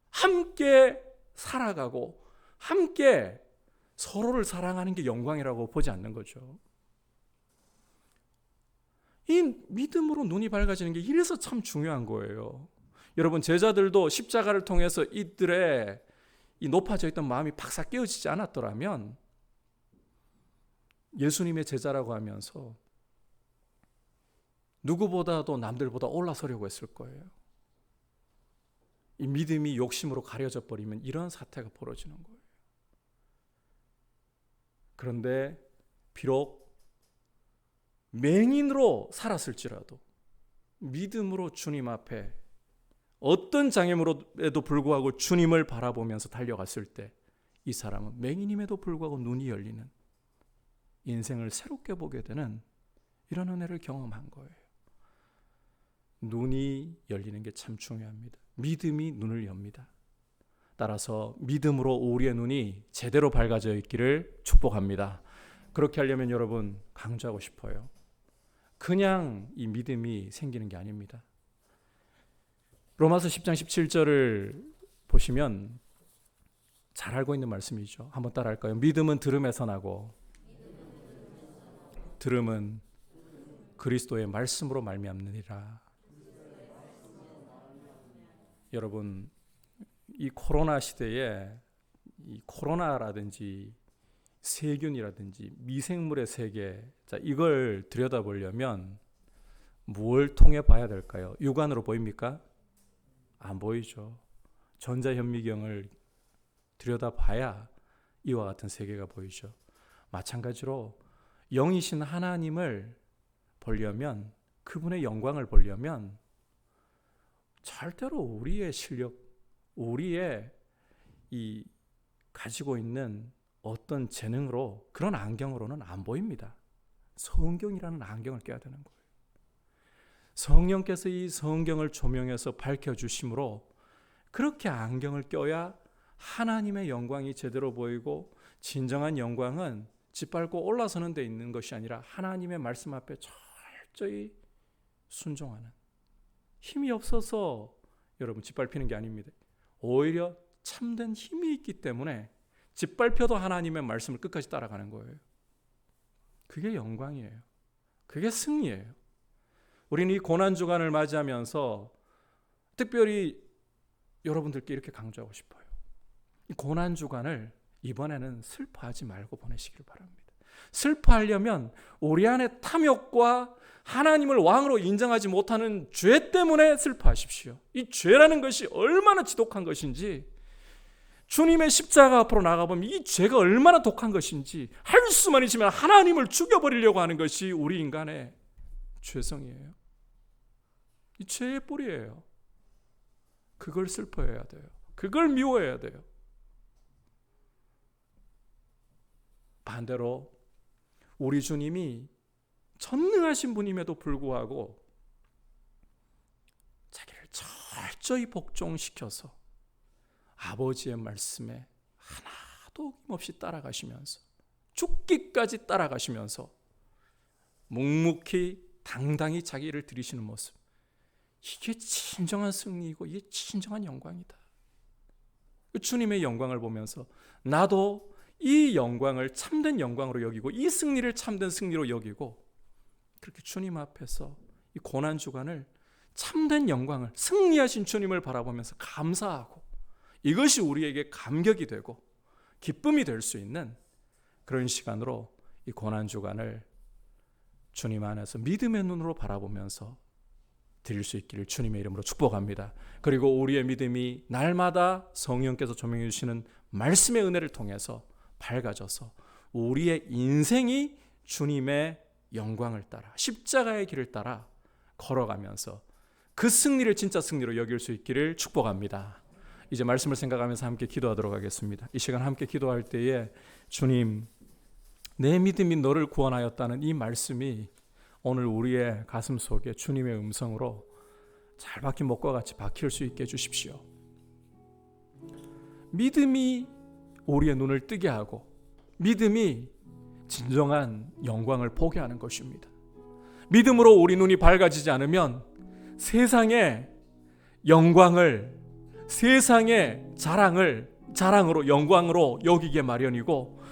함께 살아가고 함께 서로를 사랑하는 게 영광이라고 보지 않는 거죠. 이 믿음으로 눈이 밝아지는 게 이래서 참 중요한 거예요. 여러분, 제자들도 십자가를 통해서 이들의 이 높아져 있던 마음이 팍싹 깨어지지 않았더라면 예수님의 제자라고 하면서 누구보다도 남들보다 올라서려고 했을 거예요. 이 믿음이 욕심으로 가려져 버리면 이런 사태가 벌어지는 거예요. 그런데 비록 맹인으로 살았을지라도 믿음으로 주님 앞에 어떤 장애물에도 불구하고 주님을 바라보면서 달려갔을 때 이 사람은 맹인임에도 불구하고 눈이 열리는, 인생을 새롭게 보게 되는 이런 은혜를 경험한 거예요. 눈이 열리는 게 참 중요합니다. 믿음이 눈을 엽니다. 따라서 믿음으로 우리의 눈이 제대로 밝아져 있기를 축복합니다. 그렇게 하려면 여러분, 강조하고 싶어요. 그냥 이 믿음이 생기는 게 아닙니다. 로마서 10장 17절을 보시면 잘 알고 있는 말씀이죠. 한번 따라할까요? 믿음은 들음에서 나고 들음은 그리스도의 말씀으로 말미암느니라. 여러분, 이 코로나 시대에 이 코로나라든지 세균이라든지 미생물의 세계, 자, 이걸 들여다보려면 뭘 통해 봐야 될까요? 육안으로 보입니까? 안 보이죠. 전자현미경을 들여다봐야 이와 같은 세계가 보이죠. 마찬가지로 영이신 하나님을 보려면, 그분의 영광을 보려면 절대로 우리의 실력, 우리의 이 가지고 있는 어떤 재능으로, 그런 안경으로는 안 보입니다. 성경이라는 안경을 껴야 되는 거예요. 성령께서 이 성경을 조명해서 밝혀주심으로 그렇게 안경을 껴야 하나님의 영광이 제대로 보이고, 진정한 영광은 짓밟고 올라서는 데 있는 것이 아니라 하나님의 말씀 앞에 철저히 순종하는, 힘이 없어서 여러분 짓밟히는 게 아닙니다. 오히려 참된 힘이 있기 때문에 짓밟혀도 하나님의 말씀을 끝까지 따라가는 거예요. 그게 영광이에요. 그게 승리예요. 우리는 이 고난주간을 맞이하면서 특별히 여러분들께 이렇게 강조하고 싶어요. 이 고난주간을 이번에는 슬퍼하지 말고 보내시길 바랍니다. 슬퍼하려면 우리 안에 탐욕과 하나님을 왕으로 인정하지 못하는 죄 때문에 슬퍼하십시오. 이 죄라는 것이 얼마나 지독한 것인지, 주님의 십자가 앞으로 나가보면 이 죄가 얼마나 독한 것인지, 할 수만 있으면 하나님을 죽여버리려고 하는 것이 우리 인간의 죄성이에요. 이 죄의 뿌리예요. 그걸 슬퍼해야 돼요. 그걸 미워해야 돼요. 반대로 우리 주님이 전능하신 분임에도 불구하고 자기를 철저히 복종시켜서 아버지의 말씀에 하나도 어김없이 따라가시면서, 죽기까지 따라가시면서 묵묵히 당당히 자기를 드리시는 모습, 이게 진정한 승리이고 이게 진정한 영광이다. 주님의 영광을 보면서 나도 이 영광을 참된 영광으로 여기고, 이 승리를 참된 승리로 여기고, 그렇게 주님 앞에서 이 고난주간을 참된 영광을, 승리하신 주님을 바라보면서 감사하고, 이것이 우리에게 감격이 되고 기쁨이 될 수 있는 그런 시간으로 이 고난주간을 주님 안에서 믿음의 눈으로 바라보면서 드릴 수 있기를 주님의 이름으로 축복합니다. 그리고 우리의 믿음이 날마다 성령께서 조명해 주시는 말씀의 은혜를 통해서 밝아져서 우리의 인생이 주님의 영광을 따라, 십자가의 길을 따라 걸어가면서 그 승리를 진짜 승리로 여길 수 있기를 축복합니다. 이제 말씀을 생각하면서 함께 기도하도록 하겠습니다. 이 시간 함께 기도할 때에 주님, 내 믿음이 너를 구원하였다는 이 말씀이 오늘 우리의 가슴 속에 주님의 음성으로 잘 박힌 목과 같이 박힐 수 있게 해주십시오. 믿음이 우리의 눈을 뜨게 하고, 믿음이 진정한 영광을 보게 하는 것입니다. 믿음으로 우리 눈이 밝아지지 않으면 세상의 영광을, 세상의 자랑으로, 영광으로 여기게 마련이고,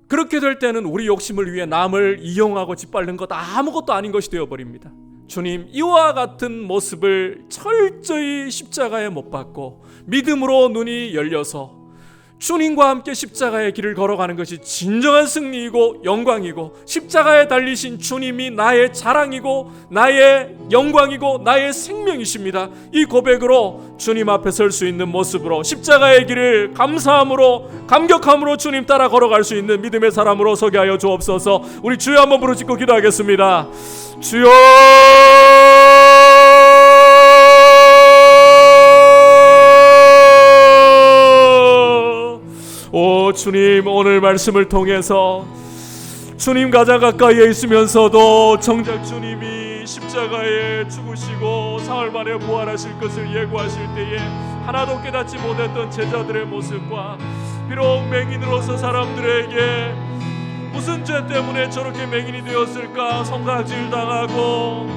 그렇게 될 때는 우리 욕심을 위해 남을 이용하고 짓밟는 것 아무것도 아닌 것이 되어버립니다. 주님, 이와 같은 모습을 철저히 십자가에 못 박고 믿음으로 눈이 열려서 주님과 함께 십자가의 길을 걸어가는 것이 진정한 승리이고 영광이고, 십자가에 달리신 주님이 나의 자랑이고 나의 영광이고 나의 생명이십니다. 이 고백으로 주님 앞에 설 수 있는 모습으로, 십자가의 길을 감사함으로, 감격함으로 주님 따라 걸어갈 수 있는 믿음의 사람으로 서게 하여 주옵소서. 우리 주여 한번 부르짖고 기도하겠습니다. 주여, 오 주님, 오늘 말씀을 통해서 주님 가장 가까이에 있으면서도 정작 주님이 십자가에 죽으시고 사흘 만에 부활하실 것을 예고하실 때에 하나도 깨닫지 못했던 제자들의 모습과, 비록 맹인으로서 사람들에게 무슨 죄 때문에 저렇게 맹인이 되었을까 손가락질 당하고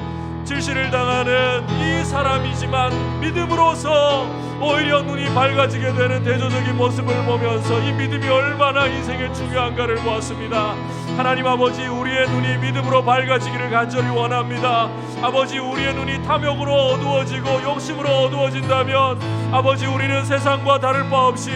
질시를 당하는 이 사람이지만 믿음으로서 오히려 눈이 밝아지게 되는 대조적인 모습을 보면서 이 믿음이 얼마나 인생에 중요한가를 보았습니다. 하나님 아버지, 우리의 눈이 믿음으로 밝아지기를 간절히 원합니다. 아버지, 우리의 눈이 탐욕으로 어두워지고 욕심으로 어두워진다면 아버지, 우리는 세상과 다를 바 없이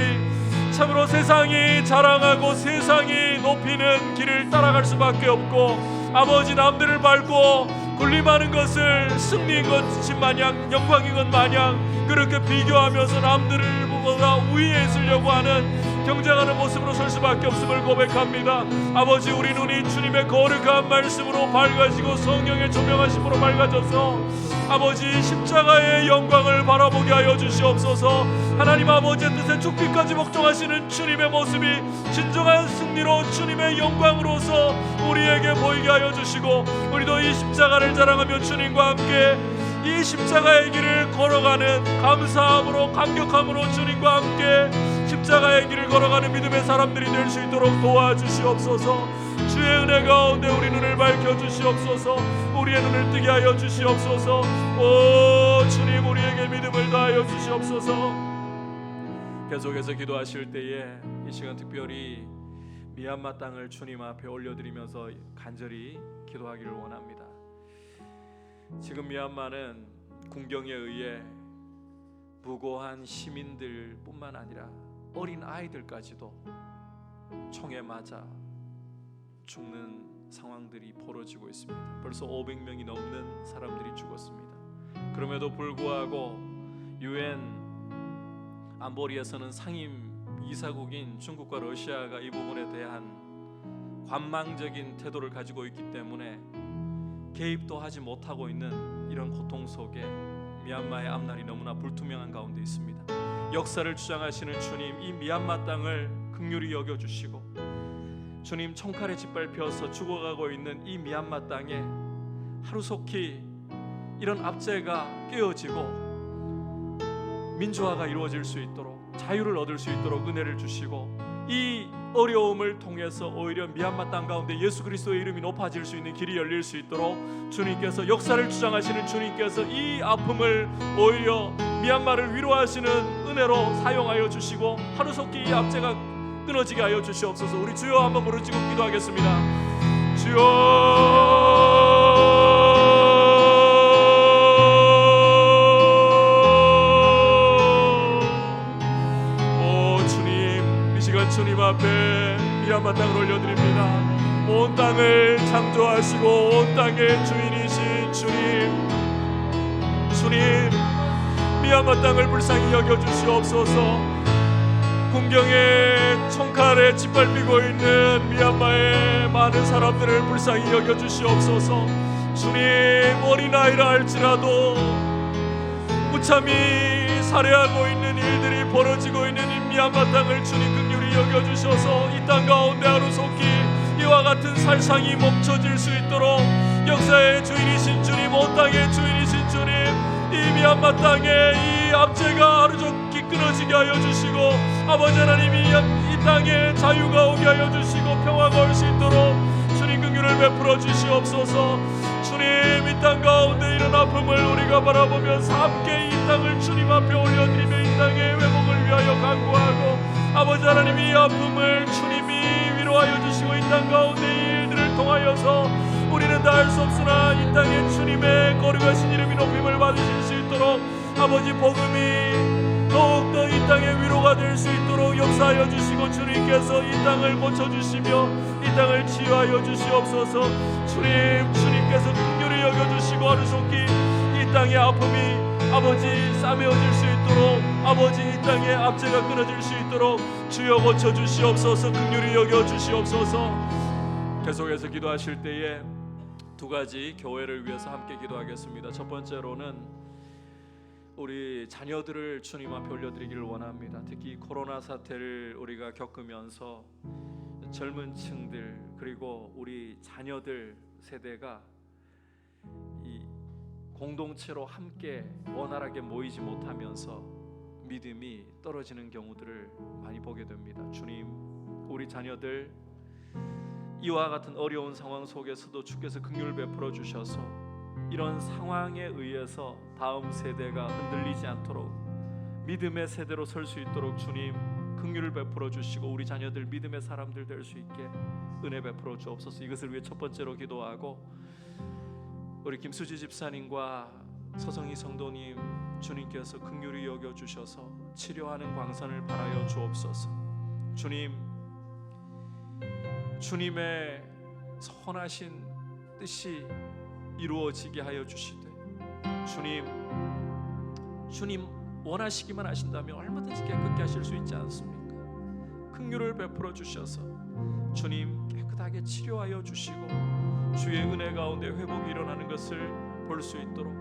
참으로 세상이 자랑하고 세상이 높이는 길을 따라갈 수밖에 없고, 아버지, 남들을 밟고 군림하는 것을 승리인 것이 마냥, 영광인 것 마냥 그렇게 비교하면서 남들을 보다 우위에 있으려고 하는 경쟁하는 모습으로 설 수밖에 없음을 고백합니다. 아버지, 우리 눈이 주님의 거룩한 말씀으로 밝아지고 성령의 조명하심으로 밝아져서 아버지, 십자가의 영광을 바라보게 하여 주시옵소서. 하나님 아버지의 뜻에 죽기까지 복종하시는 주님의 모습이 진정한 승리로 주님의 영광으로서 우리에게 보이게 하여 주시고, 우리도 이 십자가를 자랑하며 주님과 함께 이 십자가의 길을 걸어가는 감사함으로 감격함으로 주님과 함께 십자가의 길을 걸어가는 믿음의 사람들이 될 수 있도록 도와주시옵소서. 주의 은혜 가운데 우리 눈을 밝혀주시옵소서. 우리의 눈을 뜨게 하여 주시옵소서. 오 주님, 우리에게 믿음을 다하여 주시옵소서. 계속해서 기도하실 때에 이 시간 특별히 미얀마 땅을 주님 앞에 올려드리면서 간절히 기도하기를 원합니다. 지금 미얀마는 군경에 의해 무고한 시민들뿐만 아니라 어린 아이들까지도 총에 맞아 죽는 상황들이 벌어지고 있습니다. 벌써 500명이 넘는 사람들이 죽었습니다. 그럼에도 불구하고 UN 안보리에서는 상임 이사국인 중국과 러시아가 이 부분에 대한 관망적인 태도를 가지고 있기 때문에 개입도 하지 못하고 있는 이런 고통 속에 미얀마의 앞날이 너무나 불투명한 가운데 있습니다. 역사를 주장하시는 주님, 이 미얀마 땅을 긍휼히 여겨주시고 주님, 총칼에 짓밟혀서 죽어가고 있는 이 미얀마 땅에 하루속히 이런 압제가 깨어지고 민주화가 이루어질 수 있도록, 자유를 얻을 수 있도록 은혜를 주시고, 이 어려움을 통해서 오히려 미얀마 땅 가운데 예수 그리스도의 이름이 높아질 수 있는 길이 열릴 수 있도록 주님께서, 역사를 주장하시는 주님께서 이 아픔을 오히려 미얀마를 위로하시는 은혜로 사용하여 주시고 하루속히 이 압제가 끊어지게 하여 주시옵소서. 우리 주여 한번 부르짖고 기도하겠습니다. 주여, 주님 앞에 미얀마 땅을 올려드립니다. 온 땅을 창조하시고 온 땅의 주인이신 주님, 미얀마 땅을 불쌍히 여겨주시옵소서. 군경의 총칼에 짓밟히고 있는 미얀마의 많은 사람들을 불쌍히 여겨주시옵소서. 주님, 어린아이라 할지라도 무참히 살해하고 있는 일들이 벌어지고 있는 이 미얀마 땅을 주님 긍휼히 여겨주셔서 이 땅 가운데 하루속히 이와 같은 살상이 멈춰질 수 있도록 역사의 주인이신 주님, 온 땅의 주인이신 주님, 이 미얀마 땅에 이 압제가 하루속히 끊어지게 하여 주시고, 아버지 하나님, 이 땅에 자유가 오게 하여 주시고 평화가 올 수 있도록 주님 긍휼을 베풀어 주시옵소서. 주님, 이 땅 가운데 이런 아픔을 우리가 바라보면서 함께 이 땅을 주님 앞에 올려드리며 이 땅의 회복을 위하여 간구하고, 아버지 하나님, 이 아픔을 주님이 위로하여 주시고 이 땅 가운데 이 일들을 통하여서 우리는 다 할 수 없으나 이 땅에 주님의 거룩하신 이름이 높임을 받으실 수 있도록 아버지, 복음이 더욱더 이 땅의 위로가 될 수 있도록 역사하여 주시고, 주님께서 이 땅을 고쳐주시며 이 땅을 치유하여 주시옵소서. 주님께서 긍휼히 여겨주시고 하루속히 이 땅의 아픔이 아버지 싸매어질 수 있도록, 아버지 이 땅의 압제가 끊어질 수 있도록 주여 고쳐주시옵소서. 긍휼히 여겨주시옵소서. 계속해서 기도하실 때에 두 가지 교회를 위해서 함께 기도하겠습니다. 첫 번째로는 우리 자녀들을 주님 앞에 올려드리기를 원합니다. 특히 코로나 사태를 우리가 겪으면서 젊은 층들 그리고 우리 자녀들 세대가 이 공동체로 함께 원활하게 모이지 못하면서 믿음이 떨어지는 경우들을 많이 보게 됩니다. 주님, 우리 자녀들 이와 같은 어려운 상황 속에서도 주께서 긍휼을 베풀어 주셔서 이런 상황에 의해서 다음 세대가 흔들리지 않도록 믿음의 세대로 설 수 있도록 주님 긍휼을 베풀어 주시고 우리 자녀들 믿음의 사람들 될 수 있게 은혜 베풀어 주옵소서. 이것을 위해 첫 번째로 기도하고 우리 김수지 집사님과 서성희 성도님 주님께서 긍휼히 여겨 주셔서 치료하는 광선을 바라여 주옵소서. 주님, 주님의 선하신 뜻이 이루어지게 하여 주시되 주님 원하시기만 하신다면 얼마든지 깨끗게 하실 수 있지 않습니까? 긍휼을 베풀어 주셔서 주님 깨끗하게 치료하여 주시고 주의 은혜 가운데 회복이 일어나는 것을 볼 수 있도록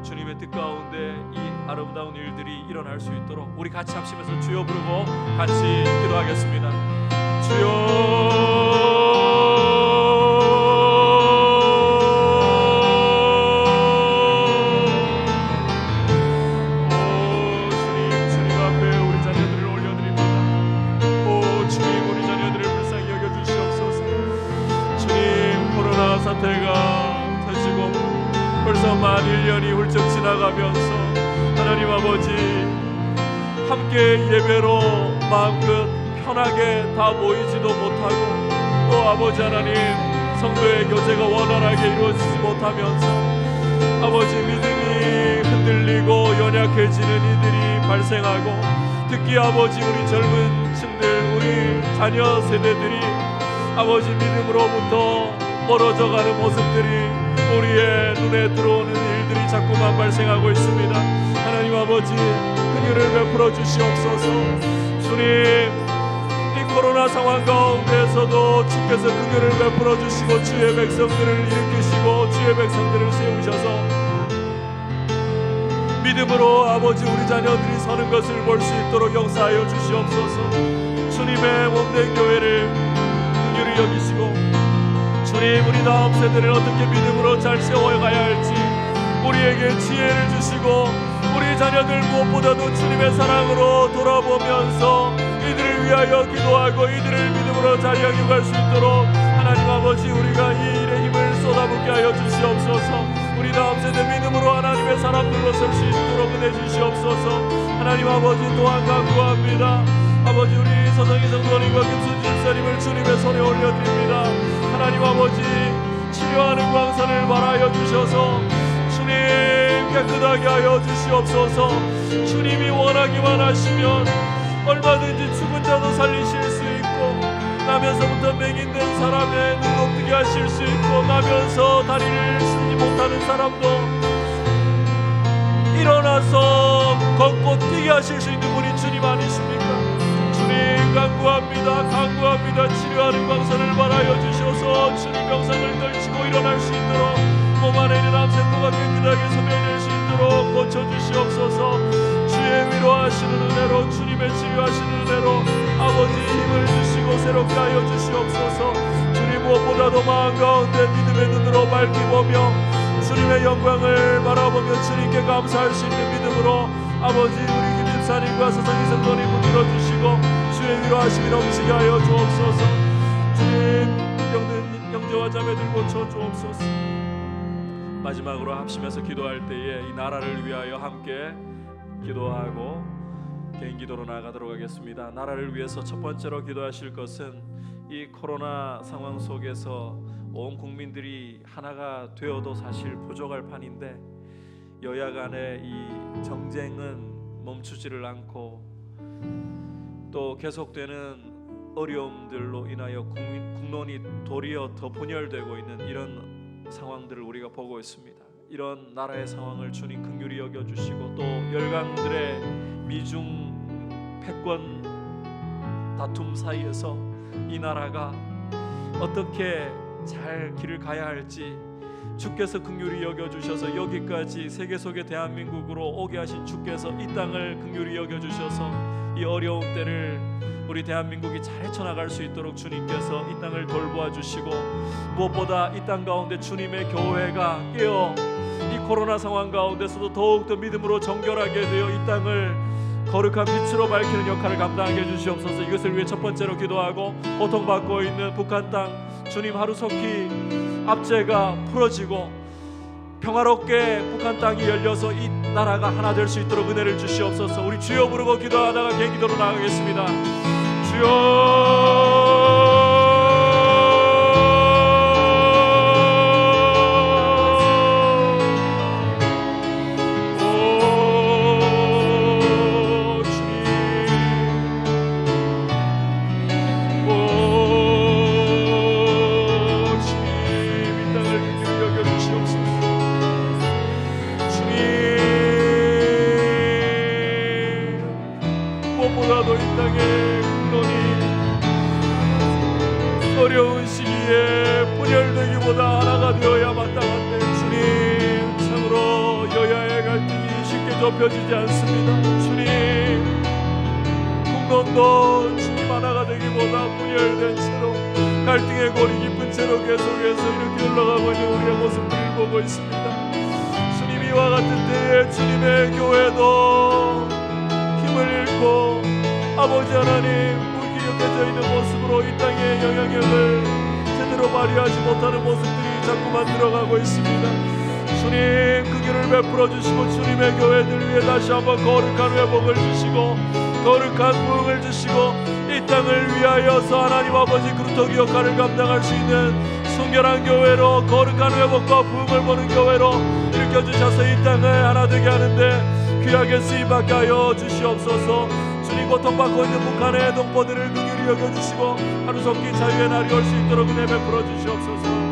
주님의 뜻 가운데 이 아름다운 일들이 일어날 수 있도록 우리 같이 합심해서 주여 부르고 같이 기도하겠습니다. 주여 사태가 터지고 벌써 만 1년이 훌쩍 지나가면서 하나님 아버지 함께 예배로 마음껏 편하게 다 모이지도 못하고 또 아버지 하나님 성도의 교제가 원활하게 이루어지지 못하면서 아버지 믿음이 흔들리고 연약해지는 이들이 발생하고 특히 아버지 우리 젊은 층들 우리 자녀 세대들이 아버지 믿음으로부터 멀어져가는 모습들이 우리의 눈에 들어오는 일들이 자꾸만 발생하고 있습니다. 하나님 아버지 긍휼을 베풀어 주시옵소서. 주님 이 코로나 상황 가운데서도 주께서 긍휼을 베풀어 주시고 주의 백성들을 일으키시고 주의 백성들을 세우셔서 믿음으로 아버지 우리 자녀들이 서는 것을 볼 수 있도록 역사하여 주시옵소서. 주님의 몸된 교회를 긍휼히 여기시고 주님 우리 다음 세대를 어떻게 믿음으로 잘 세워가야 할지 우리에게 지혜를 주시고 우리 자녀들 무엇보다도 주님의 사랑으로 돌아보면서 이들을 위하여 기도하고 이들을 믿음으로 잘 양육할 수 있도록 하나님 아버지 우리가 이 일에 힘을 쏟아붓게 하여 주시옵소서. 우리 다음 세대 믿음으로 하나님의 사람들로 설 수 있도록 은혜 주시옵소서. 하나님 아버지 또한 간구합니다. 아버지 우리 서성희 성도님과 김수지 집사님을 주님의 손에 올려드립니다. 하나님 아버지 치료하는 광선을 바라여 주셔서 주님 깨끗하게 하여 주시옵소서. 주님이 원하기만 하시면 얼마든지 죽은 자도 살리실 수 있고 나면서부터 맹인된 사람의 눈 뜨게 하실 수 있고 나면서 다리를 쓰지 못하는 사람도 일어나서 걷고 뛰게 하실 수 있는 분이 주님 아니십니까? 주님 간구합니다. 치료하는 광선을 바라여 주셔서 주님 병상을 떨치고 일어날 수 있도록 몸 안에 있는 암세포가 깨끗하게 소멸될 수 있도록 고쳐주시옵소서. 주의 위로하시는 은혜로 주님의 치료하시는 은혜로 아버지 힘을 주시고 새롭게 하여 주시옵소서. 주님 무엇보다도 마음 가운데 믿음의 눈으로 밝히 보며 주님의 영광을 바라보며 주님께 감사할 수 있는 믿음으로 아버지 우리 김 집사님과 서성희 성도님 붙들어 주시고 주의 위로하심이 넘치게 하여 주옵소서. 주님 병든 형제와 자매들 고쳐 주옵소서. 마지막으로 합심해서 기도할 때에 이 나라를 위하여 함께 기도하고 개인 기도로 나아가도록 하겠습니다. 나라를 위해서 첫 번째로 기도하실 것은 이 코로나 상황 속에서 온 국민들이 하나가 되어도 사실 부족할 판인데 여야 간의 이 정쟁은 멈추지를 않고 또 계속되는 어려움들로 인하여 국론이 도리어 더 분열되고 있는 이런 상황들을 우리가 보고 있습니다. 이런 나라의 상황을 주님 긍휼히 여겨주시고 또 열강들의 미중 패권 다툼 사이에서 이 나라가 어떻게 잘 길을 가야 할지 주께서 긍휼히 여겨주셔서 여기까지 세계 속의 대한민국으로 오게 하신 주께서 이 땅을 긍휼히 여겨주셔서 이 어려운 때를 우리 대한민국이 잘 헤쳐나갈 수 있도록 주님께서 이 땅을 돌보아 주시고 무엇보다 이 땅 가운데 주님의 교회가 깨어 이 코로나 상황 가운데서도 더욱더 믿음으로 정결하게 되어 이 땅을 거룩한 빛으로 밝히는 역할을 감당하게 해주시옵소서. 이것을 위해 첫 번째로 기도하고 고통받고 있는 북한 땅 주님 하루속히 압제가 풀어지고 평화롭게 북한 땅이 열려서 이 나라가 하나 될 수 있도록 은혜를 주시옵소서. 우리 주여 부르고 기도하다가 개기도로 나가겠습니다. 주여. 무엇보다도 이 땅의 국론이 어려운 시기에 분열되기보다 하나가 되어야 마땅한데 주님, 참으로 여야의 갈등이 쉽게 좁혀지지 않습니다. 주님, 국론도 주님 하나가 되기보다 분열된 채로 갈등의 골이 깊은 채로 계속해서 이렇게 흘러가고 있는 우리의 모습들을 보고 있습니다. 주님, 이와 같은 때에 주님의 교회도 힘을 잃고 아버지 하나님 무기력해져 있는 모습으로 이 땅의 영향력을 제대로 발휘하지 못하는 모습들이 자꾸만 들어가고 있습니다. 주님, 그 길을 베풀어 주시고 주님의 교회들 위해 다시 한번 거룩한 회복을 주시고 거룩한 부흥을 주시고 이 땅을 위하여서 하나님 아버지 그루터기 역할을 감당할 수 있는 순결한 교회로, 거룩한 회복과 부흥을 보는 교회로 일으켜주셔서 이 땅을 하나 되게 하는데 귀하게 쓰임받게 하여 주시옵소서. 주님, 고통받고 있는 북한의 동포들을 긍휼히 여겨주시고 하루속히 자유의 날이 올 수 있도록 은혜 베풀어 주시옵소서.